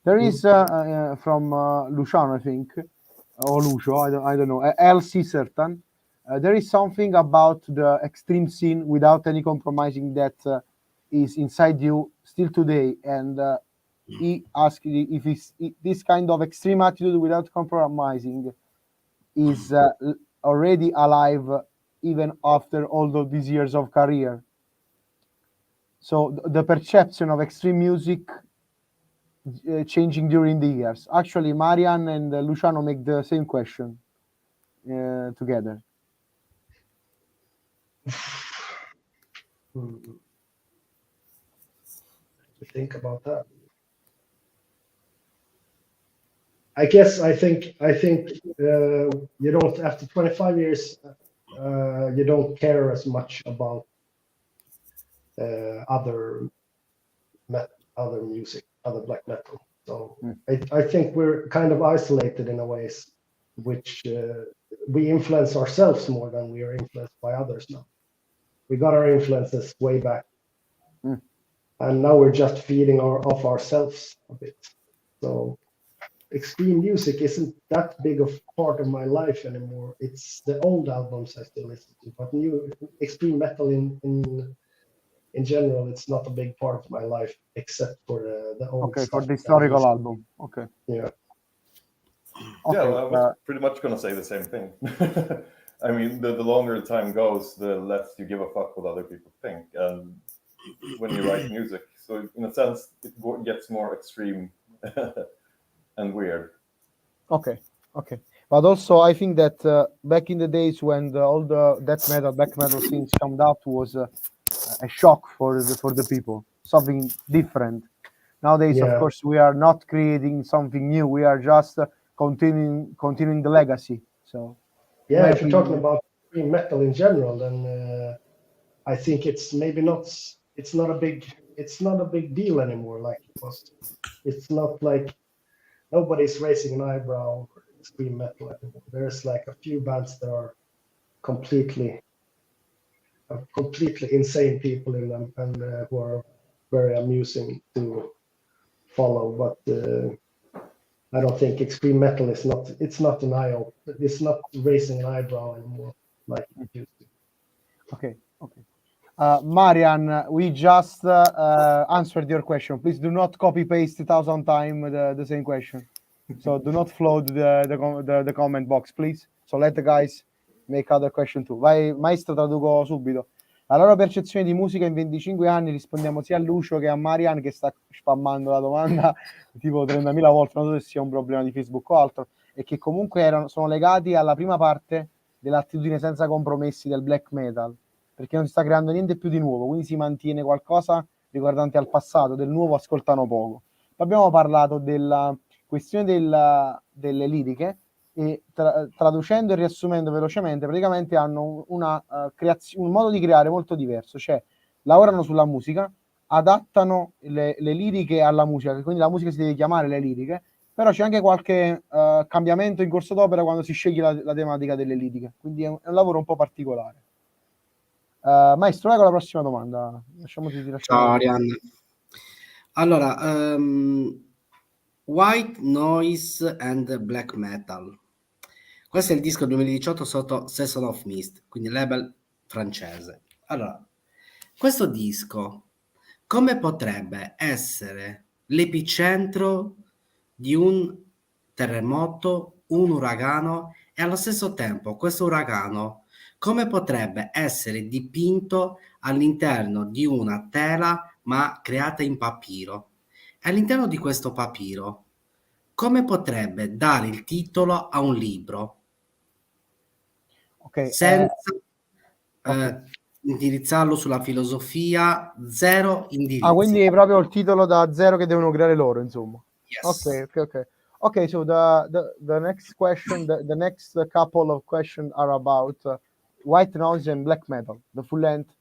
There is from Luciano, I think. or Lucio, I don't know, LC certain. There is something about the extreme scene without any compromising that is inside you still today, and he asked if this kind of extreme attitude without compromising is already alive even after all of these years of career. So the perception of extreme music changing during the years. Actually, Marian and Luciano make the same question together. To think about that. I think you don't, after 25 years, you don't care as much about other music, other black metal. So I think we're kind of isolated in a ways, which we influence ourselves more than we are influenced by others now. We got our influences way back, and now we're just feeding off ourselves a bit. So extreme music isn't that big of part of my life anymore. It's the old albums I still listen to, but new extreme metal in general, it's not a big part of my life except for the old stuff. For the historical album. Okay. Yeah. Okay, yeah, I was pretty much going to say the same thing. I mean, the longer the time goes, the less you give a fuck what other people think. And when you write music, so in a sense, it gets more extreme and weird. Okay. But also, I think that back in the days when all the death metal, black metal scenes come out was a shock for the people, something different. Nowadays, of course, we are not creating something new. We are just continuing the legacy. So, yeah, if you're talking about extreme metal in general, then I think it's maybe not. It's not a big deal anymore like it was. It's not like nobody's raising an eyebrow for extreme metal anymore. There's like a few bands that are completely insane people in them, and who are very amusing to follow. But I don't think extreme metal is not. It's not an eye opener. It's not raising an eyebrow anymore like it used to. Okay. Marian, we just answered your question. Please do not copy paste 1,000 times the same question. So do not flood the comment box, please. So let the guys make other question too. Vai, maestro, traduco subito. La loro percezione di musica in 25 anni, rispondiamo sia a Lucio che a Marian, che sta spammando la domanda tipo 30.000 volte, non so se sia un problema di Facebook o altro, e che comunque sono legati alla prima parte dell'attitudine senza compromessi del black metal, perché non si sta creando niente più di nuovo, quindi si mantiene qualcosa riguardante al passato, del nuovo ascoltano poco. Poi abbiamo parlato della questione delle liriche, e traducendo e riassumendo velocemente, praticamente hanno un modo di creare molto diverso, cioè lavorano sulla musica, adattano le liriche alla musica, quindi la musica si deve chiamare le liriche, però c'è anche qualche cambiamento in corso d'opera quando si sceglie la tematica delle liriche, quindi è un lavoro un po' particolare. Maestro, vai con la prossima domanda. Ciao Arian. Allora, White Noise and Black Metal. Questo è il disco 2018 sotto Season of Mist, quindi label francese. Allora, questo disco come potrebbe essere l'epicentro di un terremoto, un uragano, e allo stesso tempo questo uragano come potrebbe essere dipinto all'interno di una tela ma creata in papiro? E all'interno di questo papiro come potrebbe dare il titolo a un libro? Senza indirizzarlo sulla filosofia, zero indirizzo. Quindi è proprio il titolo da zero che devono creare loro, insomma. Yes. Okay, so the next question, the next couple of questions are about White Noise and Black Metal, the full length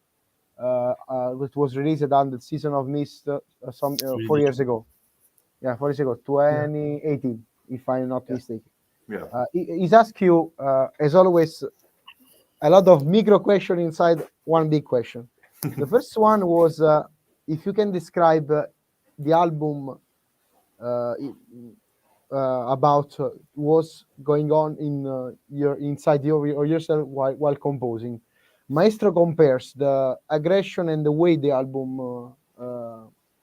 which was released on the Season of Mist 4 years ago. Yeah, 4 years ago, 2018, if I'm not mistaken. Yeah. He's asked you, as always, a lot of micro questions inside one big question. The first one was if you can describe the album about what's going on in inside or yourself while composing. Maestro compares the aggression and the way the album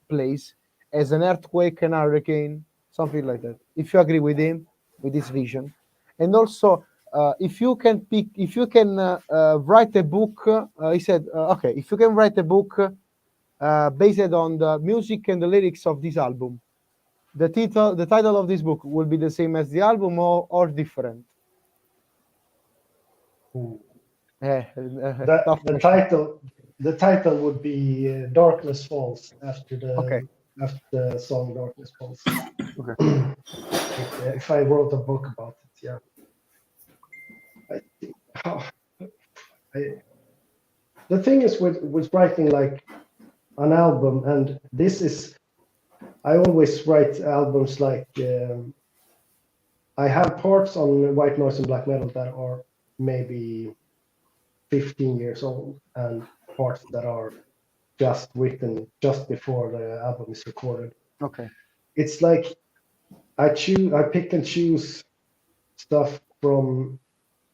plays as an earthquake and hurricane, something like that. If you agree with him, with his vision, and also if you can write a book, he said, okay, if you can write a book based on the music and the lyrics of this album, the title of this book will be the same as the album or different. The title would be Darkness Falls after the song Darkness Falls. Okay. If I wrote a book about it, yeah. The thing is with writing like an album, and this is, I always write albums like I have parts on white noise and black metal that are maybe 15 years old, and parts that are just written just before the album is recorded. Okay. It's like I pick and choose stuff from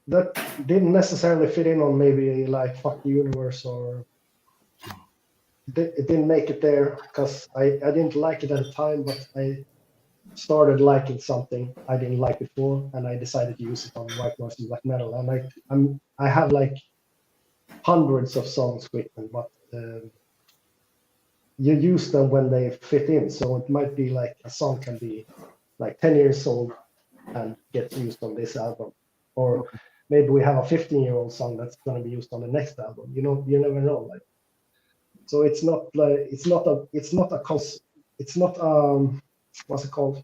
that didn't necessarily fit in on maybe like Fuck the Universe, or it didn't make it there because I didn't like it at the time, but I started liking something I didn't like before, and I decided to use it on white noise and black metal. And I have like hundreds of songs written, but you use them when they fit in. So it might be like a song can be like 10 years old and get used on this album, or maybe we have a 15-year-old song that's going to be used on the next album. You know, you never know. Like, so it's not what's it called?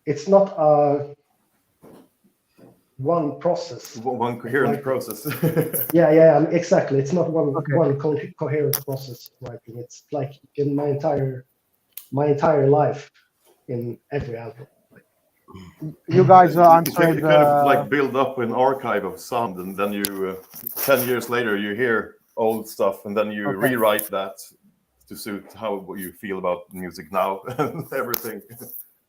It's not one process. One coherent process. yeah, exactly. It's not one coherent process writing. It's like in my entire life in every album. You guys are answering. You kind of like build up an archive of sound, and then you 10 years later you hear old stuff, and then you rewrite that to suit how you feel about music now, and everything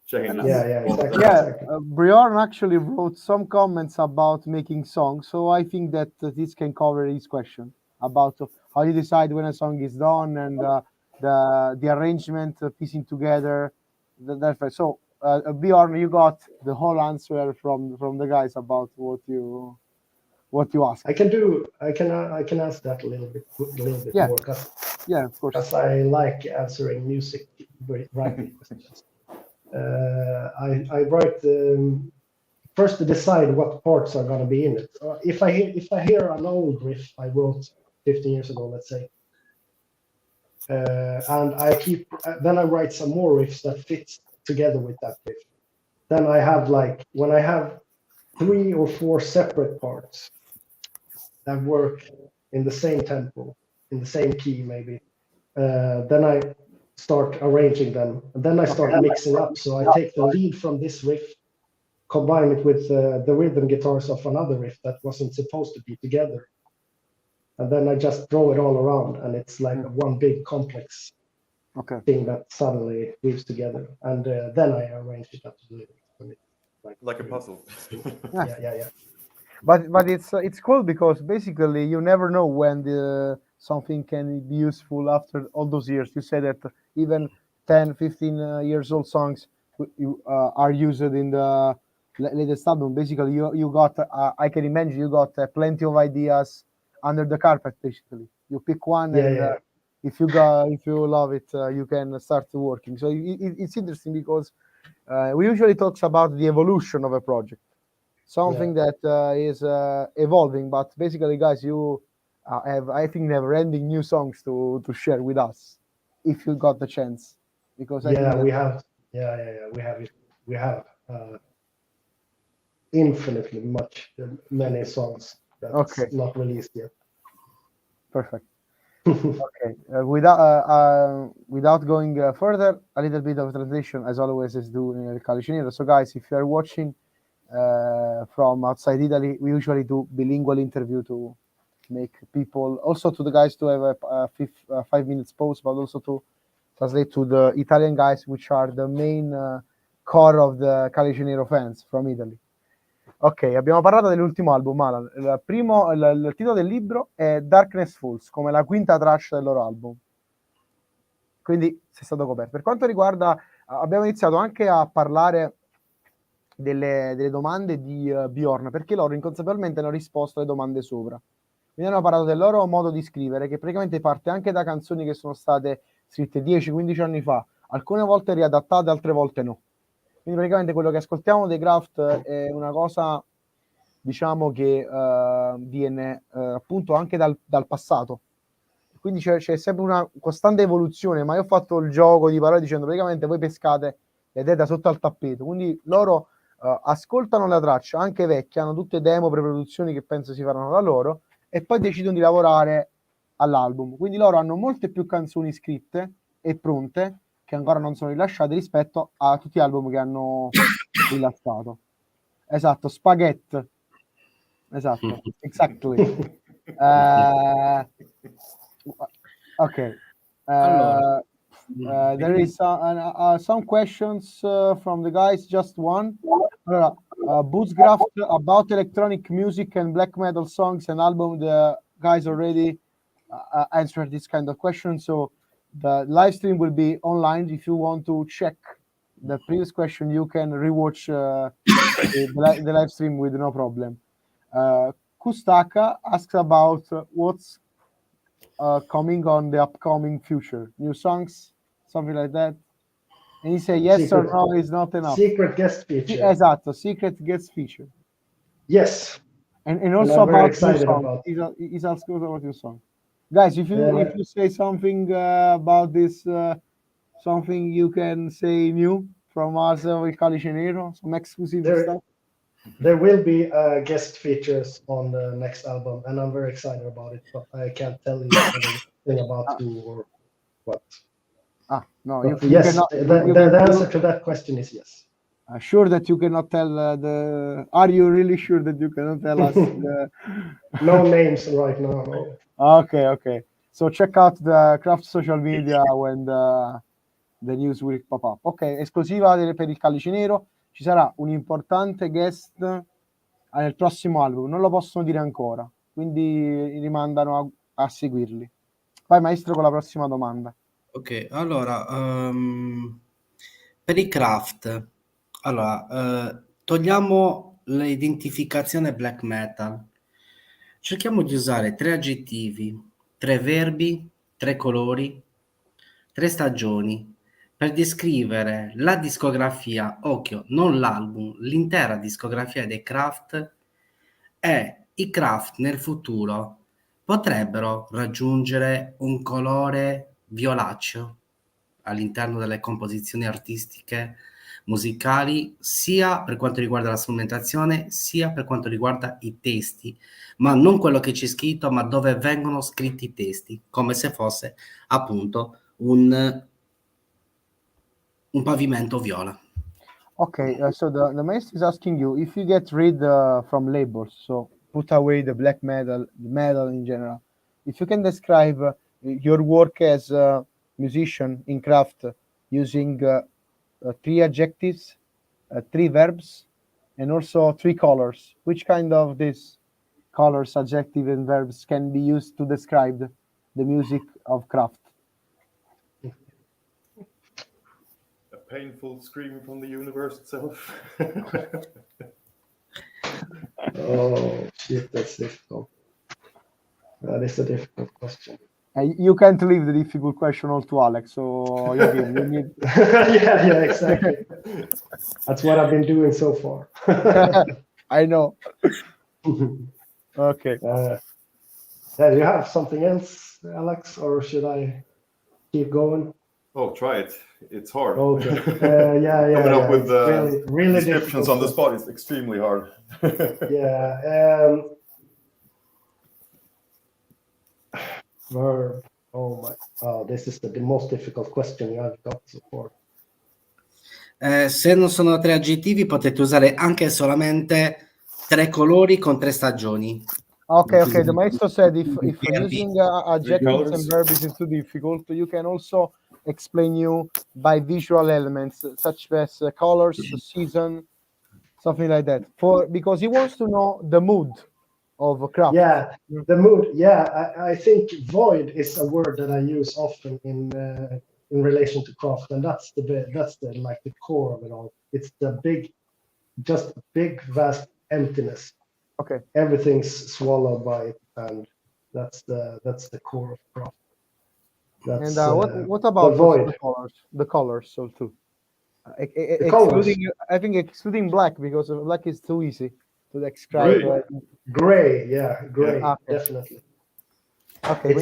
changes. Yeah, exactly. Bjorn actually wrote some comments about making songs, so I think that this can cover his question about how you decide when a song is done, and the arrangement, piecing together. So Bjorn, you got the whole answer from the guys about what you asked. I can ask that a little bit more, because of course. Because I like answering music writing questions. I write first to decide what parts are going to be in it. If I hear an old riff I wrote 15 years ago, let's say, and then I write some more riffs that fits together with that riff. Then I have when I have 3 or 4 separate parts that work in the same tempo, in the same key maybe, then I start arranging them, and then I start mixing up. So I take the lead from this riff, combine it with the rhythm guitars of another riff that wasn't supposed to be together, and then I just throw it all around, and it's like one big complex thing that suddenly weaves together, and then I arrange it up to the lyrics. Like a puzzle. Yeah. But it's cool because basically you never know when something can be useful after all those years. You said that even 10, 15 years old songs are used in the latest album. Basically, you got I can imagine you got plenty of ideas under the carpet. Basically, you pick one, and if you love it, you can start working. So it's interesting because we usually talk about the evolution of a project, something that is evolving. But basically, guys, you have, I think, never-ending new songs to share with us if you got the chance. Because we have infinitely many songs that's not released yet. Perfect. Okay. Without going further, a little bit of translation, as always, is do in Calice Nero. So, guys, if you are watching from outside Italy, we usually do bilingual interview to make people, also to the guys to have a 5 minutes pause, but also to translate to the Italian guys, which are the main core of the Calice Nero fans from Italy. Ok, abbiamo parlato dell'ultimo album, Alan. Il titolo del libro è Darkness Falls, come la quinta traccia del loro album. Quindi sei stato coperto. Per quanto riguarda, abbiamo iniziato anche a parlare delle domande di Bjorn, perché loro inconsapevolmente hanno risposto alle domande sopra. Quindi hanno parlato del loro modo di scrivere, che praticamente parte anche da canzoni che sono state scritte 10-15 anni fa, alcune volte riadattate, altre volte no. Quindi praticamente quello che ascoltiamo dei Craft è una cosa, diciamo, che viene appunto anche dal passato. Quindi c'è sempre una costante evoluzione, ma io ho fatto il gioco di parole dicendo praticamente voi pescate le idee da sotto al tappeto, quindi loro ascoltano la traccia, anche vecchie, hanno tutte demo, preproduzioni che penso si faranno da loro, e poi decidono di lavorare all'album. Quindi loro hanno molte più canzoni scritte e pronte che ancora non sono rilasciate rispetto a tutti gli album che hanno rilasciato. Esatto, spaghetti. Esatto, exactly. Ok. Allora, There is some questions from the guys, just one. Allora, Bootcraft about electronic music and black metal songs and album. The guys already answered this kind of question, so the live stream will be online. If you want to check the previous question, you can rewatch the live stream with no problem. Kustaka asks about what's coming on the upcoming future, new songs, something like that. And he say yes or no is not enough. Secret guest feature. Esatto, secret guest feature. Yes. And also I'm very about excited your song. about. He's asking about your song. Guys, if you say something about this, something you can say new from us with Calice Nero, some exclusive stuff. There will be guest features on the next album, and I'm very excited about it, but I can't tell you anything about who or what. No, but yes, the answer to that question is yes. Sure that you cannot tell are you really sure that you cannot tell us no names right now, no. Okay, so check out the Craft social media when the news will pop up. Ok, esclusiva per il Calice Nero, ci sarà un importante guest nel prossimo album, non lo possono dire ancora, quindi rimandano a seguirli. Vai maestro con la prossima domanda. Ok, allora per i Craft, allora togliamo l'identificazione black metal, cerchiamo di usare 3 aggettivi, 3 verbi, 3 colori, 3 stagioni per descrivere la discografia, occhio, non l'album, l'intera discografia dei Craft, e i Craft nel futuro potrebbero raggiungere un colore violaceo all'interno delle composizioni artistiche musicali, sia per quanto riguarda la strumentazione, sia per quanto riguarda i testi, ma non quello che c'è scritto, ma dove vengono scritti i testi, come se fosse appunto un pavimento viola. Okay, so the maestro is asking you if you get rid from labels, so put away the black metal, the metal in general. If you can describe your work as a musician in Craft using 3 adjectives, 3 verbs, and also 3 colors. Which kind of these colors, adjectives, and verbs can be used to describe the music of Craft? A painful scream from the universe itself. Oh shit, that's difficult. That is a difficult question. You can't leave the difficult question all to Alex, so you need... yeah, exactly. That's what I've been doing so far. I know. Okay. Do you have something else, Alex, or should I keep going? Oh, try it. It's hard. Okay. Coming up with really descriptions on the spot is extremely hard. Yeah. Verb. Oh, this is the most difficult question I've got so far. Se non sono 3 aggettivi, potete usare anche solamente 3 colori con 3 stagioni. Okay. The maestro said if using adjectives and verbs is too difficult, you can also explain you by visual elements such as colors, season, something like that. Because he wants to know the mood of a craft. Yeah, the mood. Yeah, I think void is a word that I use often in relation to craft, and that's the core of it all. It's just big vast emptiness. Okay. Everything's swallowed by it, and that's the core of craft. And what about the void? The colors, so too. Colors. I think excluding black, because black is too easy to describe. Gray, Okay. definitely. Okay,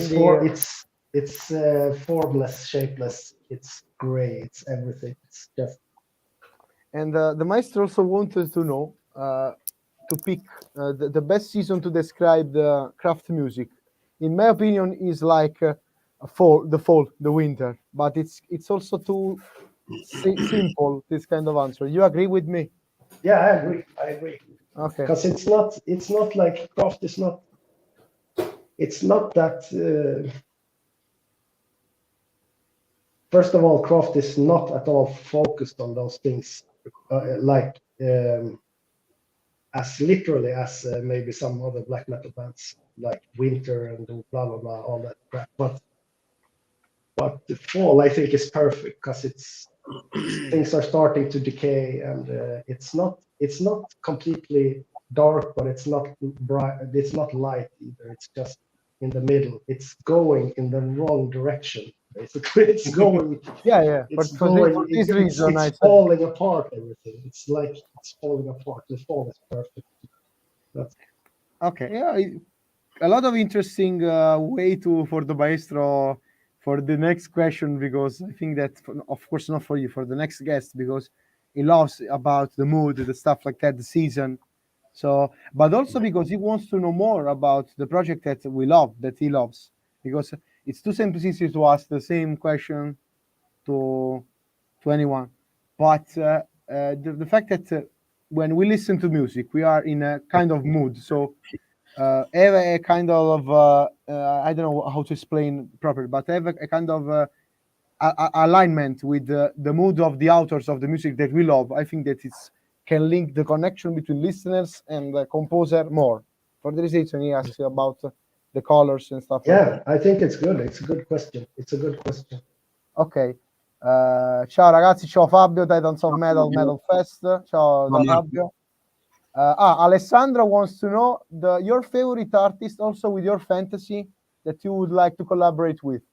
it's formless, shapeless. It's gray. It's everything. It's just. And the maestro also wanted to know to pick the best season to describe the craft music. In my opinion, is like the fall, the winter. But it's also too simple, this kind of answer. You agree with me? Yeah, I agree. Okay. Because it's not like craft is not. It's not that. First of all, craft is not at all focused on those things, as literally as maybe some other black metal bands, like Winter and blah blah blah, all that crap. But the fall, I think, is perfect because things are starting to decay, and it's not completely dark, but it's not bright. It's not light either. It's just in the middle. It's going in the wrong direction. Basically, it's going. Yeah. It's but for this reason, it's falling apart. Everything. It's like it's falling apart. The fall is perfect. Okay. Yeah, a lot of interesting way for the maestro for the next question, because I think that, of course, not for you, for the next guest, because he loves about the mood, the stuff like that, the season. So, but also because he wants to know more about the project that he loves, because it's too simplistic to ask the same question to anyone. But the fact that when we listen to music, we are in a kind of mood. So have a kind of I don't know how to explain properly, but have a kind of alignment with the mood of the authors of the music that we love. I think that can link the connection between listeners and the composer more. For this reason, he asks about the colors and stuff. Yeah, I think it's good. It's a good question. Ok. Ciao ragazzi, ciao Fabio, Titans of Metal Fest. Ciao da Fabio. Alessandro wants to know your favorite artist, also with your fantasy, that you would like to collaborate with.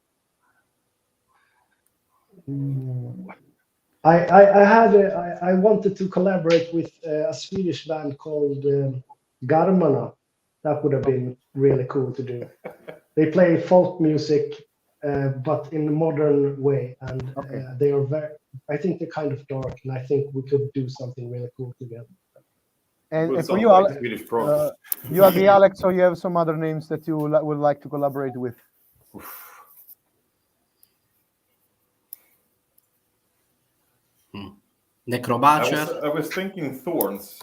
I wanted to collaborate with a Swedish band called Garmana. That would have been really cool to do. They play folk music, but in a modern way, and they are I think they're kind of dark, and I think we could do something really cool together. And for you, Alex, you agree, Alex, or you have some other names that you would like to collaborate with? Necrobatcher. I was thinking Thorns.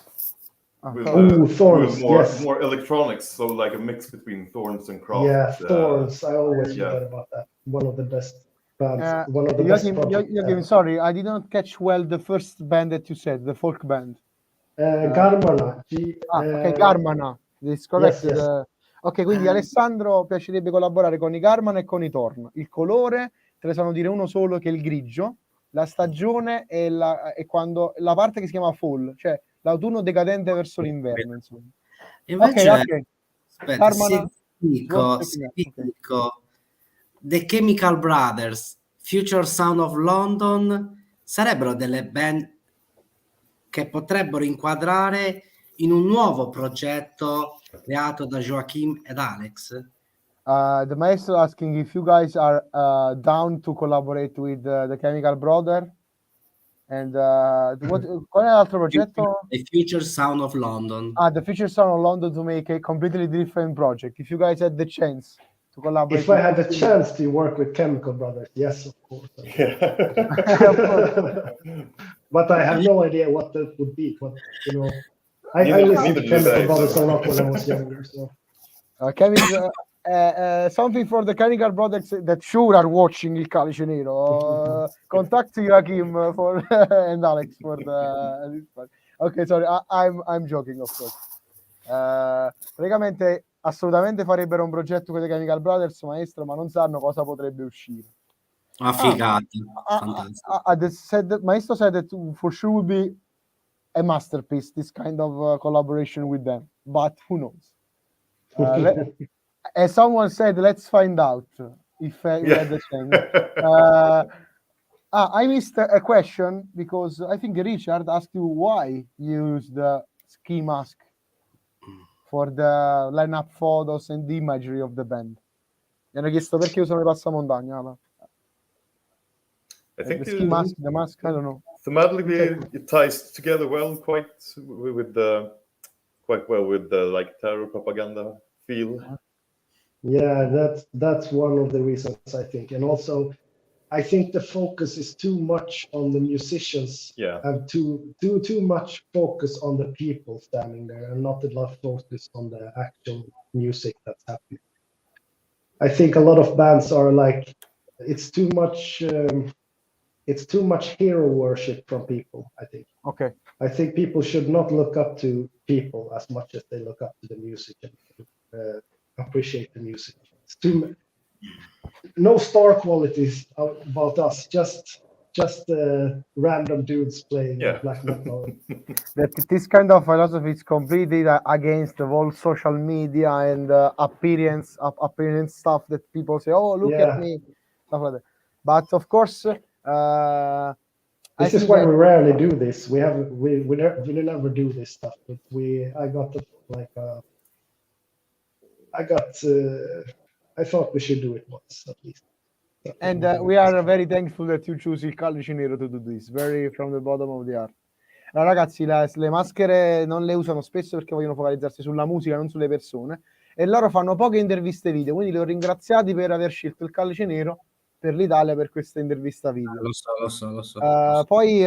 Thorns, with more electronics, so like a mix between Thorns and Craft. Yeah, Thorns. I always forget about that. One of the best bands. One of the best projects. Sorry, I did not catch well the first band that you said, the folk band. Garmana. Garmana. It's correct. Yes. Ok, quindi Alessandro piacerebbe collaborare con i Garmana e con i Thorn. Il colore, te ne sanno dire uno solo, che è il grigio. La stagione è quando la parte che si chiama fall, cioè l'autunno decadente verso l'inverno, insomma. Invece, aspetta, se dico The Chemical Brothers, Future Sound of London, sarebbero delle band che potrebbero inquadrare in un nuovo progetto creato da Joachim ed Alex? The maestro asking if you guys are down to collaborate with the Chemical Brother. And qual è l'altro progetto? The Future Sound of London. The Future Sound of London, to make a completely different project. If you guys had the chance to collaborate. If I had the chance to work with Chemical Brothers, yes, of course. But I have no idea what that would be. But I listened to Chemical Brothers a lot when I was younger. So. something for the Canicar brothers that sure are watching il Calice Nero. Contact Joachim for and Alex for the this part. Okay, sorry, I'm joking, of course. Praticamente assolutamente farebbero un progetto con i Canicar Brothers, maestro, ma non sanno cosa potrebbe uscire. Ma figata, fantastico. Maestro said that for sure will be a masterpiece, this kind of collaboration with them, but who knows? As someone said, let's find out if we had the chance. I missed a question because I think Richard asked you why you use the ski mask for the lineup photos and the imagery of the band. Mi hanno chiesto perché usano i passamontagna. I think the ski mask, the mask, I don't know. Thematically, it ties together well, quite with the like terror propaganda feel. Yeah, that's one of the reasons, I think. And also, I think the focus is too much on the musicians. Yeah. Have too much focus on the people standing there and not enough focus on the actual music that's happening. I think a lot of bands are like, it's too much hero worship from people, I think. Okay. I think people should not look up to people as much as they look up to the music and appreciate the music. It's no star qualities about us, just random dudes playing black metal. This kind of philosophy is completely against the whole social media and appearance stuff that people say, oh, look at me, stuff like that. But of course, this is why we rarely do this. We never do this stuff. But I thought we should do it once at least. And we are very thankful that you choose il Calice Nero to do this, very from the bottom of the heart. Allora ragazzi, le maschere non le usano spesso perché vogliono focalizzarsi sulla musica, non sulle persone, e loro fanno poche interviste video, quindi li ho ringraziati per aver scelto il Calice Nero per l'Italia per questa intervista video. Lo so. Poi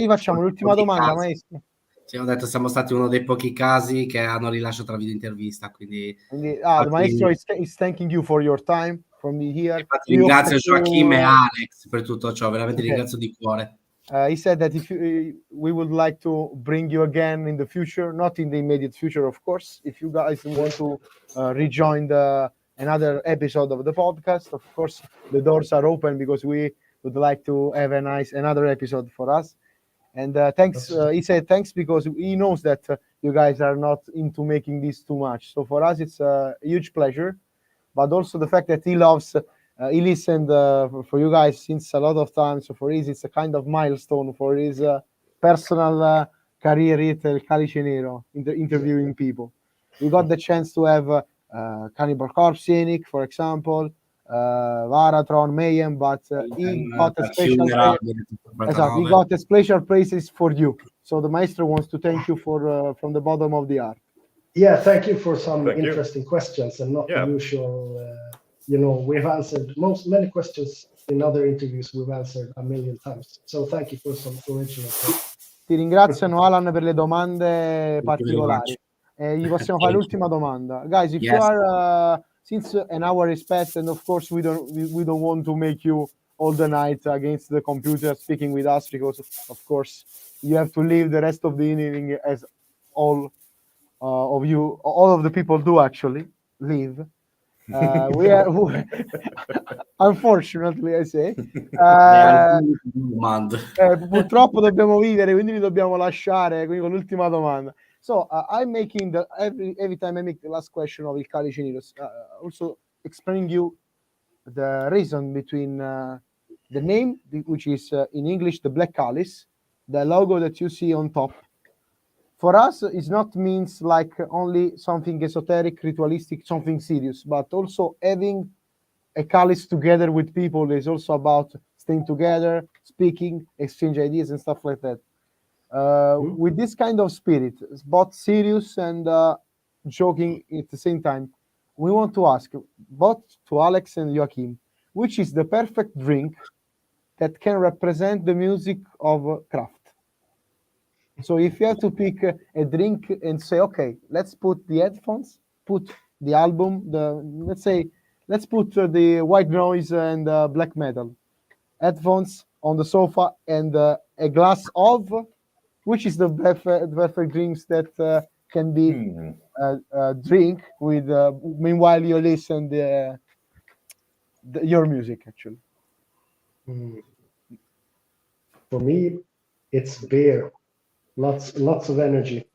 facciamo l'ultima domanda, maestro. Sì, ho detto siamo stati uno dei pochi casi che hanno rilasciato la videointervista, quindi il maestro is thanking you for your time from me here. Infatti, ringrazio Joachim e Alex per tutto ciò, veramente ringrazio di cuore. He said that we would like to bring you again in the future, not in the immediate future, of course. If you guys want to rejoin another episode of the podcast, of course, the doors are open because we would like to have another episode for us. And thanks, he said thanks because he knows that you guys are not into making this too much. So for us, it's a huge pleasure, but also the fact that he loves, he listened for you guys since a lot of time. So for his, it's a kind of milestone for his personal career at El Calice Nero, interviewing people. We got the chance to have Cannibal Corpse, Scenic, for example, Varatron, Mayhem, but he got a special praises for you. So the maestro wants to thank you for from the bottom of the heart. Yeah, thank you for some interesting questions and not the usual. We've answered many questions in other interviews. We've answered a million times. So thank you for some original questions. Ti ringraziano Alan per le domande particolari. Gli possiamo fare l'ultima domanda, guys. If you are since an hour is passed, and of course we don't want to make you all the night against the computer speaking with us, because of course you have to leave the rest of the evening as all of the people do actually leave. We are unfortunately, I say, purtroppo dobbiamo vivere, quindi li dobbiamo lasciare. Quindi con l'ultima domanda. So I'm making every time I make the last question of Il Calice Nero, also explaining you the reason between the name, which is in English the Black Calice, the logo that you see on top. For us, it's not means like only something esoteric, ritualistic, something serious, but also having a calice together with people is also about staying together, speaking, exchange ideas and stuff like that. With this kind of spirit, both serious and joking at the same time, we want to ask both to Alex and Joachim, which is the perfect drink that can represent the music of craft. So if you have to pick a drink and say, okay, let's put the headphones, put the album, let's put the white noise and black metal, headphones on the sofa, and a glass of, which is the perfect drinks that can be drink with meanwhile you listen your music actually. For me, it's beer. Lots of energy.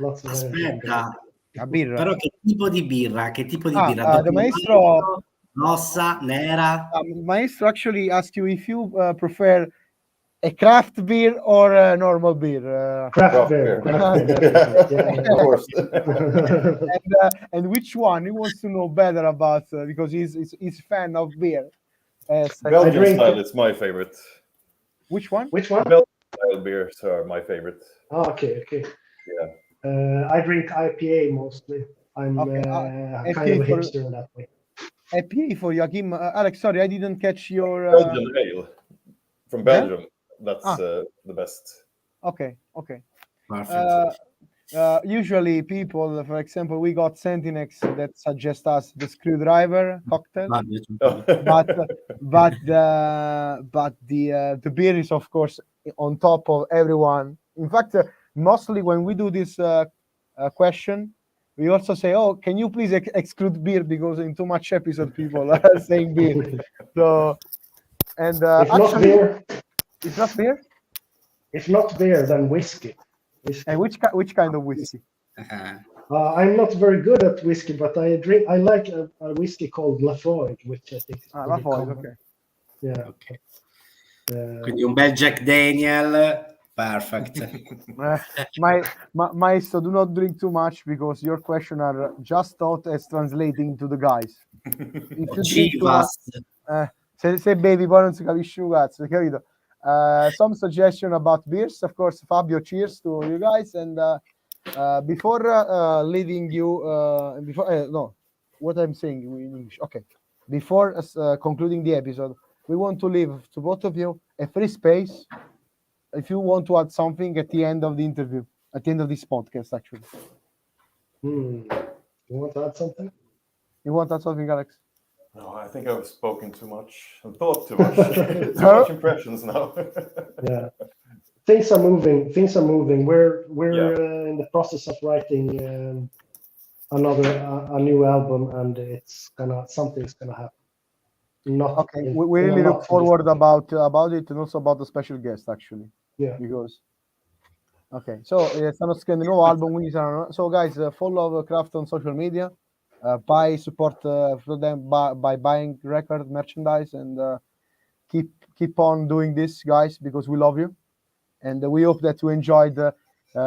Lots of energy. Aspetta, La birra. però che tipo di birra? Che tipo di birra? The maestro, rossa, nera? maestro actually asked you if you prefer a craft beer or a normal beer. Craft beer. Of course. And which one? He wants to know better about because he's fan of beer. Belgian style is my favorite. Which one? Belgian style beers are my favorite. Oh, okay. Yeah. I drink IPA mostly. I'm kind of a hipster in that way. IPA for Joachim. Alex, sorry, I didn't catch your Belgian ale from Belgium. That's the best. Okay. Perfect. Usually people, for example, we got Sentinex that suggest us the screwdriver cocktail, but the beer is of course on top of everyone. In fact, mostly when we do this question, we also say, "Oh, can you please exclude beer because in too much episode people are saying beer." So, and If not beer, it's not beer. then whiskey. And which kind of whiskey? I'm not very good at whiskey, but I like a whiskey called Lafroig, which I think is Lafroig, okay. Yeah. Okay. Quindi un bel Jack Daniel. Perfect. Maestro, do not drink too much because your question are just thought as translating to the guys. If you drink too much, se bevi poi non si capisce un cazzo, capito? Some suggestion about beers, of course. Fabio, cheers to you guys. And before leaving you, what I'm saying in English. Okay, before concluding the episode, we want to leave to both of you a free space. If you want to add something at the end of the interview, at the end of this podcast, actually. You want to add something? You want to add something, Alex? No, I think I've spoken too much and thought too much. Too much impressions now. Yeah, things are moving. We're in the process of writing a new album, and something's gonna happen. We really look forward about it, and also about the special guest actually. Yeah. Because so stanno scrivendo un nuovo album, quindi saranno. So guys, follow Craft on social media. Buy support for them by buying record merchandise, and keep on doing this, guys, because we love you, and we hope that you enjoyed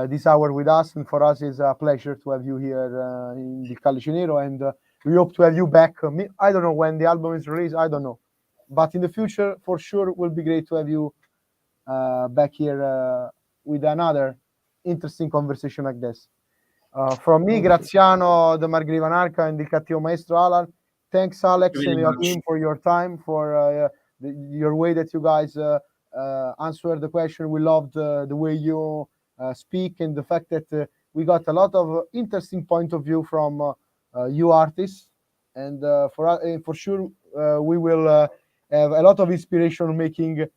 this hour with us. And for us, it's a pleasure to have you here in the Calice Nero, and we hope to have you back. I don't know when the album is released, I don't know, but in the future, for sure, it will be great to have you back here with another interesting conversation like this. From me, Graziano, the Margrivan Arca, and the Cattivo Maestro Alan. Thanks, Alex and Joachim, for your time, for your way that you guys answered the question. We loved the way you speak, and the fact that we got a lot of interesting point of view from you artists. And for sure, we will have a lot of inspiration making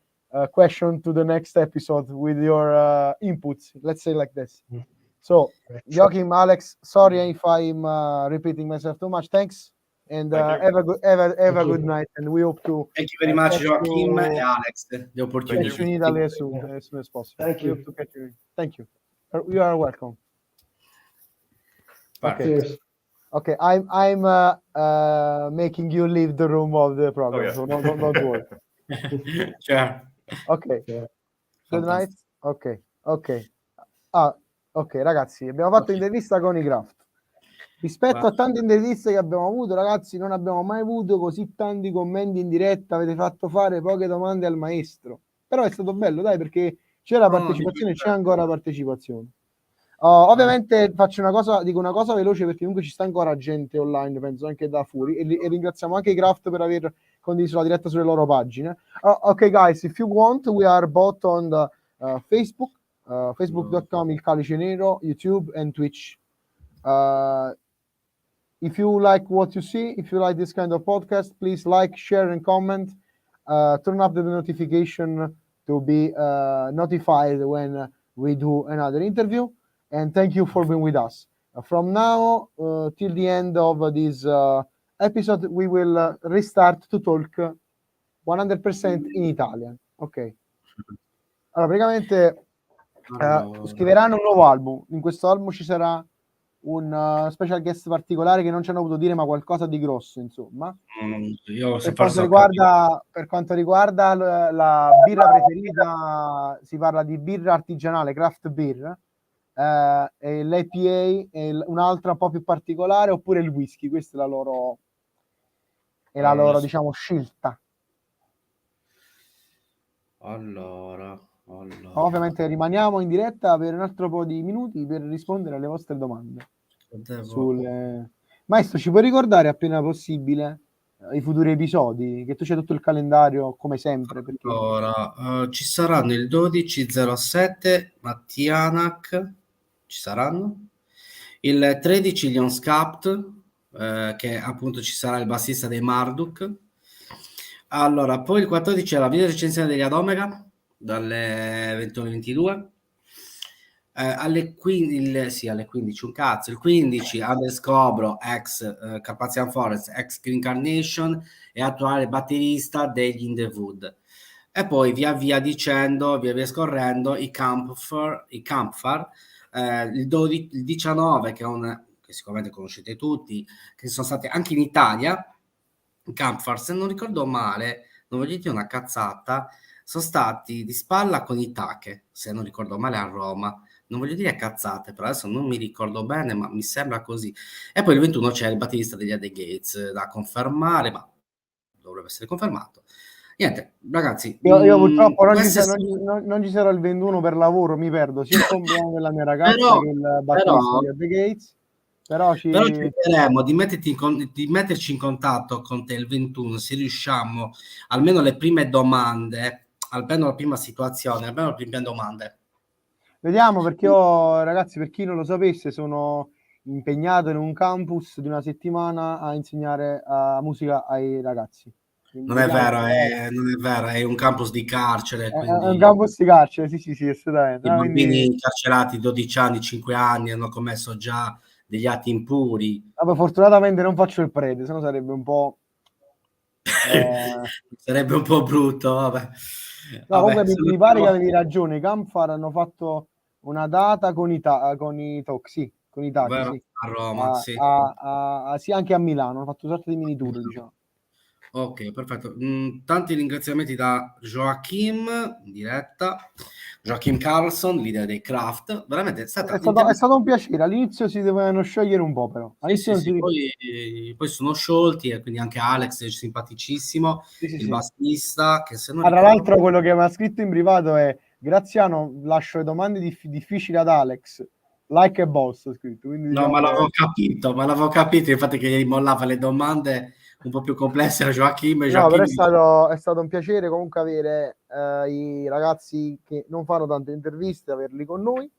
question to the next episode with your inputs. Let's say like this. So, Joachim, Alex, sorry if I'm repeating myself too much. Thanks, and have a good night. And we hope to. Thank you very much, Joachim and Alex. The opportunity. Catch you in Italy as soon as possible. Thank you. We hope to catch you. Thank you. You are welcome. Okay. I'm making you leave the room of the program, so don't worry. Sure. Ok. Good night. Ok. Ok, ragazzi, abbiamo fatto intervista con i Craft. Rispetto a tante interviste che abbiamo avuto, ragazzi, non abbiamo mai avuto così tanti commenti in diretta. Avete fatto fare poche domande al maestro, però è stato bello, dai, perché c'è la partecipazione, c'è ancora partecipazione. Ovviamente dico una cosa veloce, perché comunque ci sta ancora gente online, penso anche da fuori, e ringraziamo anche i Craft per aver condiviso la diretta sulle loro pagine. Ok, guys, if you want, we are both on the Facebook, facebook.com il Calice Nero, YouTube and Twitch. if you like what you see, if you like this kind of podcast, please like, share, and comment. Turn up the notification to be notified when we do another interview. And thank you for being with us. From now till the end of this episode, we will restart to talk 100% in Italian. Ok. Allora, praticamente scriveranno un nuovo album. In questo album ci sarà un special guest particolare che non ci hanno potuto dire, ma qualcosa di grosso, insomma. Per quanto riguarda la birra preferita, si parla di birra artigianale, craft beer, e l'IPA è un'altra un po' più particolare, oppure il whisky. Questa è la loro diciamo, scelta. Allora. Ovviamente rimaniamo in diretta per un altro po' di minuti per rispondere alle vostre domande. Maestro, ci puoi ricordare appena possibile i futuri episodi? Che tu c'è tutto il calendario come sempre. Perché... Allora, ci saranno il 12/07 Mattianac, ci saranno il 13 gli Unscapped, che appunto ci sarà il bassista dei Marduk. Allora, poi il 14 è la video recensione degli Adomega dalle 21:22. Alle 15 un cazzo. Il 15 Andre Scobro, ex Carpathian Forest, ex Green Carnation e attuale batterista degli In The Wood. E poi via via scorrendo i Campfire, il 19 che sicuramente conoscete tutti, che sono stati anche in Italia. Campfire, se non ricordo male, non voglio dire una cazzata, sono stati di spalla con i Tache, se non ricordo male, a Roma. Non voglio dire cazzate, però adesso non mi ricordo bene, ma mi sembra così. E poi il 21 c'è il batterista degli At The Gates da confermare, ma dovrebbe essere confermato. Niente, ragazzi. Io purtroppo non ci sarò il 21 per lavoro, mi perdo sia il compleanno della mia ragazza che il batterista degli At The Gates. Però cercheremo di metterci in contatto con te il 21, se riusciamo, almeno le prime domande, almeno la prima situazione, almeno le prime domande. Vediamo, perché io, ragazzi, per chi non lo sapesse, sono impegnato in un campus di una settimana a insegnare musica ai ragazzi. Quindi non è vero, è un campus di carcere. È un campus di carcere, sì, assolutamente. I bambini carcerati 12 anni, 5 anni hanno commesso già degli atti impuri. Vabbè, fortunatamente non faccio il prete, sennò sarebbe un po'... sarebbe un po' brutto, vabbè. No, comunque mi pare che avevi ragione, i Campfire hanno fatto una data con i Talk, sì, con i Tachi, sì. A Roma, sì. Sì, anche a Milano, hanno fatto una sorta di mini tour, diciamo. Ok, perfetto. Tanti ringraziamenti da Joachim in diretta, Joachim Carlson, leader dei Craft. Veramente è stato un piacere. All'inizio si dovevano sciogliere un po', però. Poi sono sciolti, e quindi anche Alex è simpaticissimo, il bassista. Che se non tra l'altro, quello che mi ha scritto in privato è: Graziano, lascio le domande difficili ad Alex. Like a boss, ho scritto. Quindi, no, ma l'avevo capito, infatti che gli mollava le domande un po' più complesse a Joachim. No, però è stato un piacere comunque avere i ragazzi che non fanno tante interviste, averli con noi,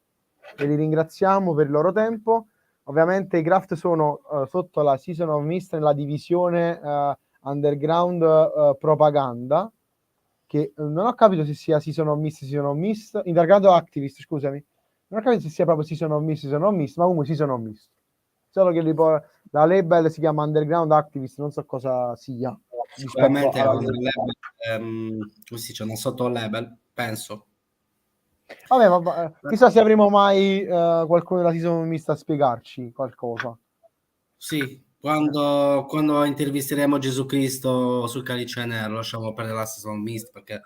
e li ringraziamo per il loro tempo. Ovviamente i Craft sono sotto la Season of Mist, nella divisione underground propaganda, che non ho capito se sia Season of Mist, Underground Activist, scusami, non ho capito se sia proprio Season of Mist, ma comunque Season of Mist. Solo che la label si chiama Underground Activist, non so cosa sia. Sicuramente è un label, c'è una sotto label, penso. Vabbè, chissà se avremo mai qualcuno della Season of Mist a spiegarci qualcosa. Sì, quando intervisteremo Gesù Cristo sul Calice Nero, lasciamo perdere la Season of Mist, perché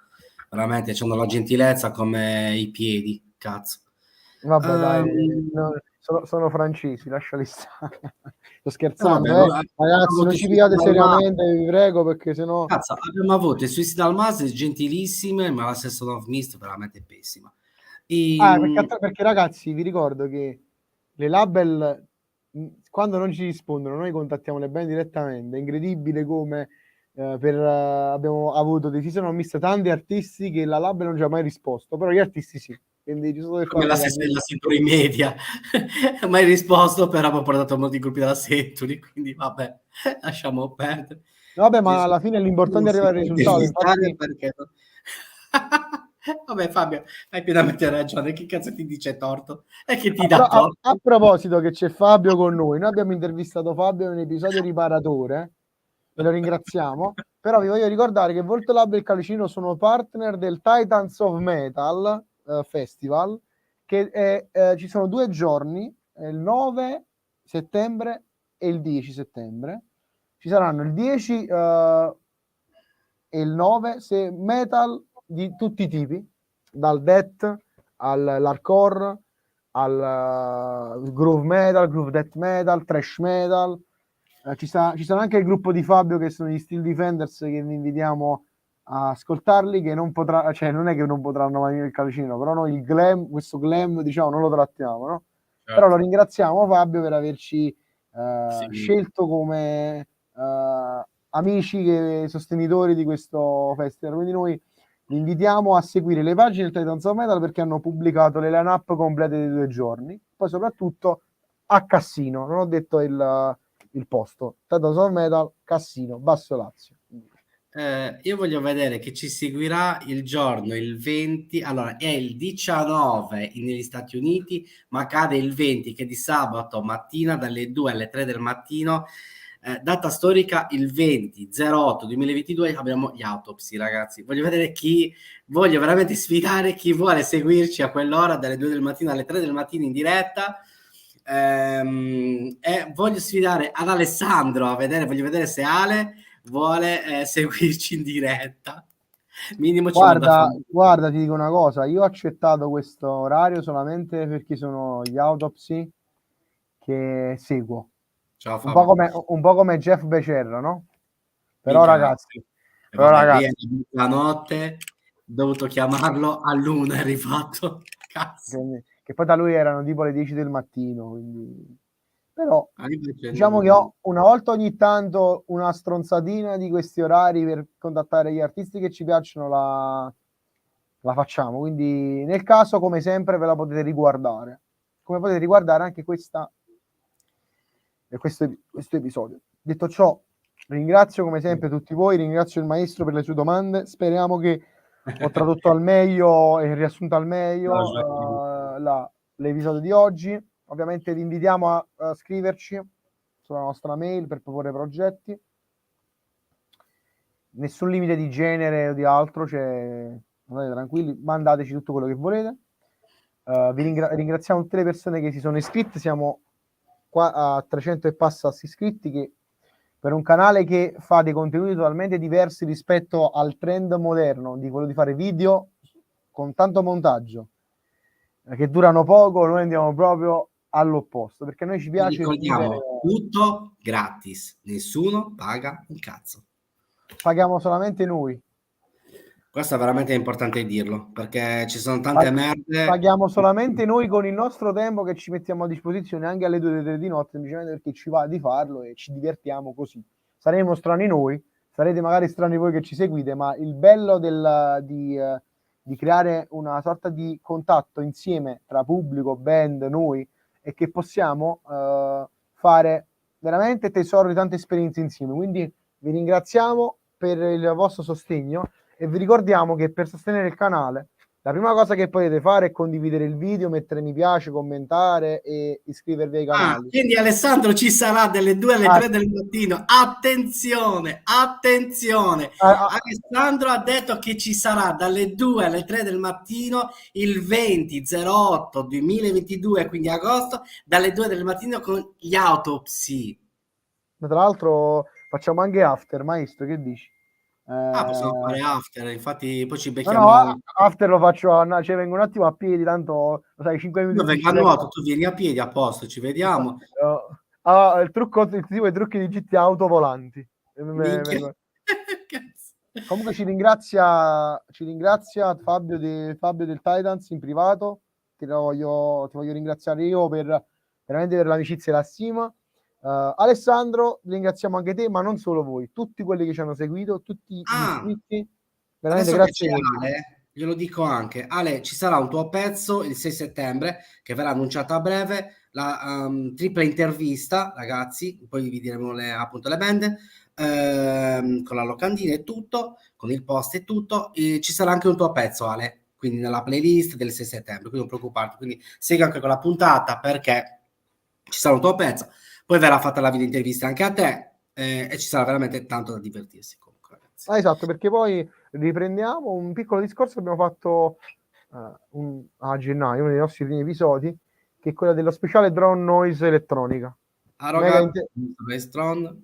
veramente hanno la gentilezza come i piedi, cazzo. Vabbè, dai, sono francesi, lasciali stare. Sto scherzando, ragazzi, non ci pigliate seriamente, vi prego, perché sennò... Cazzo, abbiamo avuto i Suicidal Mass gentilissime, ma la Season of Mist veramente pessima. Perché ragazzi, vi ricordo che le label, quando non ci rispondono, noi contattiamo le band direttamente. È incredibile come abbiamo avuto dei Season of Mist tanti artisti che la label non ci ha mai risposto, però gli artisti sì. Quindi giusto per Come la Century Media. Mai risposto, però ho portato molti gruppi della Century, quindi vabbè, lasciamo perdere. Vabbè, ma alla fine l'importante è arrivare al risultato. Infatti... perché... Vabbè Fabio, hai pienamente ragione, chi cazzo ti dice torto? E che ti dà torto? A proposito che c'è Fabio con noi abbiamo intervistato Fabio in un episodio riparatore, e lo ringraziamo, però vi voglio ricordare che Volto Lab e il Calicino sono partner del Titans of Metal Festival, che ci sono 2 giorni, il 9 settembre e il 10 settembre. Ci saranno il 10 e il 9 se metal di tutti i tipi, dal death all'hardcore, al groove metal, groove death metal, thrash metal. Ci sarà anche il gruppo di Fabio che sono gli Steel Defenders, che vi invitiamo a ascoltarli, che non potrà, cioè non è che non potranno mai venire il Calicino, però noi il glam, questo glam diciamo non lo trattiamo, no? Certo. Però lo ringraziamo Fabio per averci scelto come amici e sostenitori di questo festival. Quindi noi vi invitiamo a seguire le pagine del Titans of Metal, perché hanno pubblicato le line-up complete dei 2 giorni. Poi soprattutto a Cassino, non ho detto il posto, Titans of Metal, Cassino, Basso Lazio. Io voglio vedere che ci seguirà il giorno, il 20, allora è il 19 negli Stati Uniti, ma cade il 20, che è di sabato mattina dalle 2 alle 3 del mattino. Data storica il 20/08/2022, abbiamo gli autopsi, ragazzi. Voglio veramente sfidare chi vuole seguirci a quell'ora, dalle 2 del mattino alle 3 del mattino in diretta. E voglio sfidare ad Alessandro voglio vedere se Ale vuole seguirci in diretta. Minimo ci guarda, ti dico una cosa, io ho accettato questo orario solamente perché sono gli autopsi che seguo. Ciao, un po' come Jeff Becerra, no? Però ragazzi, la notte ho dovuto chiamarlo all'1, è arrivato. Cazzo. Che poi da lui erano tipo le 10 del mattino, quindi... Però diciamo che una volta ogni tanto una stronzatina di questi orari per contattare gli artisti che ci piacciono la facciamo, quindi nel caso come sempre ve la potete riguardare, come potete riguardare anche questo episodio. Detto ciò, ringrazio come sempre tutti voi, ringrazio il maestro per le sue domande, speriamo che ho tradotto al meglio e riassunto al meglio l'episodio di oggi. Ovviamente vi invitiamo a scriverci sulla nostra mail per proporre progetti. Nessun limite di genere o di altro, cioè andate tranquilli, mandateci tutto quello che volete. Vi ringraziamo tutte le persone che si sono iscritte, siamo qua a 300 e passa iscritti, che per un canale che fa dei contenuti totalmente diversi rispetto al trend moderno di quello di fare video con tanto montaggio che durano poco, noi andiamo proprio all'opposto, perché a noi ci piace tutto gratis, nessuno paga un cazzo, paghiamo solamente noi. Questo è veramente importante dirlo, perché ci sono tante merde. Paghiamo solamente noi con il nostro tempo che ci mettiamo a disposizione anche alle 2 3 di notte, semplicemente perché ci va di farlo e ci divertiamo così. Saremo strani noi, sarete magari strani voi che ci seguite, ma il bello di creare una sorta di contatto insieme tra pubblico, band, noi, è che possiamo fare veramente tesoro di tante esperienze insieme. Quindi vi ringraziamo per il vostro sostegno e vi ricordiamo che per sostenere il canale la prima cosa che potete fare è condividere il video, mettere mi piace, commentare e iscrivervi ai canali. Quindi Alessandro ci sarà dalle 2 alle 3 del mattino. Attenzione! Alessandro ha detto che ci sarà dalle 2 alle 3 del mattino il 20/08/2022, quindi agosto, dalle 2 del mattino con gli autopsi. Ma tra l'altro facciamo anche after, maestro, che dici? Possiamo fare after, infatti poi ci becchiamo. No, after lo faccio, cioè vengo un attimo a piedi, tanto lo sai, 5 minuti. Io vengo a nuoto, tu vieni a piedi, a posto, ci vediamo. Il tipo i trucchi di GTA autovolanti. Comunque ci ringrazia Fabio del Titans in privato, ti voglio ringraziare io veramente per l'amicizia e la stima. Alessandro, ringraziamo anche te, ma non solo voi, tutti quelli che ci hanno seguito, tutti gli iscritti, veramente grazie. glielo dico anche, Ale, ci sarà un tuo pezzo il 6 settembre che verrà annunciato a breve, la tripla intervista, ragazzi, poi vi diremo appunto le band, con la locandina e tutto, con il post e tutto, e ci sarà anche un tuo pezzo, Ale, quindi nella playlist del 6 settembre, quindi non preoccuparti, quindi segui anche con la puntata perché ci sarà un tuo pezzo, poi verrà fatta la video intervista anche a te, e ci sarà veramente tanto da divertirsi comunque, ragazzi. Esatto, perché poi riprendiamo un piccolo discorso che abbiamo fatto a gennaio, uno dei nostri primi episodi, che è quello dello speciale drone noise elettronica. Arrogant, Strong,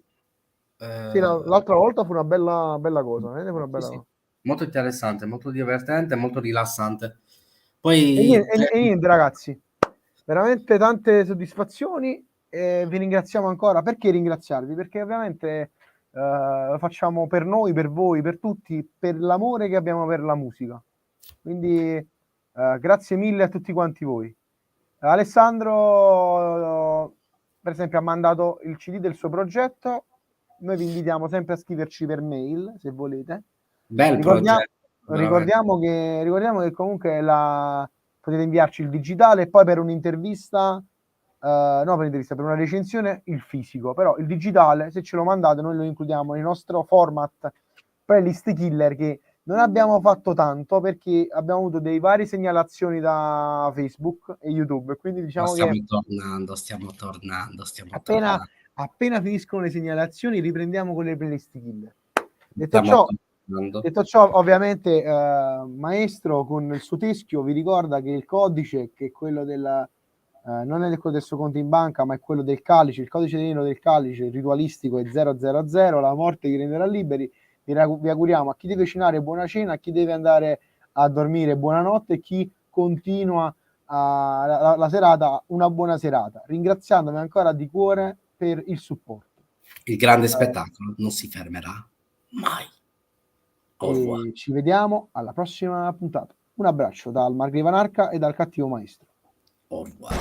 sì, l'altra volta fu una bella cosa, fu una bella sì, cosa. molto interessante, molto divertente, molto rilassante. E Poi niente, ragazzi, veramente tante soddisfazioni e vi ringraziamo ancora. Perché ringraziarvi? Perché ovviamente lo facciamo per noi, per voi, per tutti, per l'amore che abbiamo per la musica. Quindi grazie mille a tutti quanti voi. Alessandro, per esempio, ha mandato il CD del suo progetto. Noi vi invitiamo sempre a scriverci per mail, se volete. bel progetto, Ricordiamo che comunque potete inviarci il digitale e poi per un'intervista, per una recensione il fisico, però il digitale, se ce lo mandate, noi lo includiamo nel nostro format playlist killer, che non abbiamo fatto tanto perché abbiamo avuto dei varie segnalazioni da Facebook e YouTube, quindi diciamo stiamo che tornando. appena finiscono le segnalazioni riprendiamo con le playlist killer. Stiamo Detto ciò, ovviamente Maestro con il suo teschio vi ricorda che il codice, che è quello non è quello del suo conto in banca, ma è quello del calice, il codice nero del calice ritualistico è 000, la morte vi renderà liberi. Vi auguriamo a chi deve cenare buona cena, a chi deve andare a dormire buonanotte e chi continua la serata una buona serata, ringraziandovi ancora di cuore per il supporto. Il grande spettacolo non si fermerà mai. E ci vediamo alla prossima puntata. Un abbraccio dal Margrivanarca e dal cattivo maestro. Au revoir.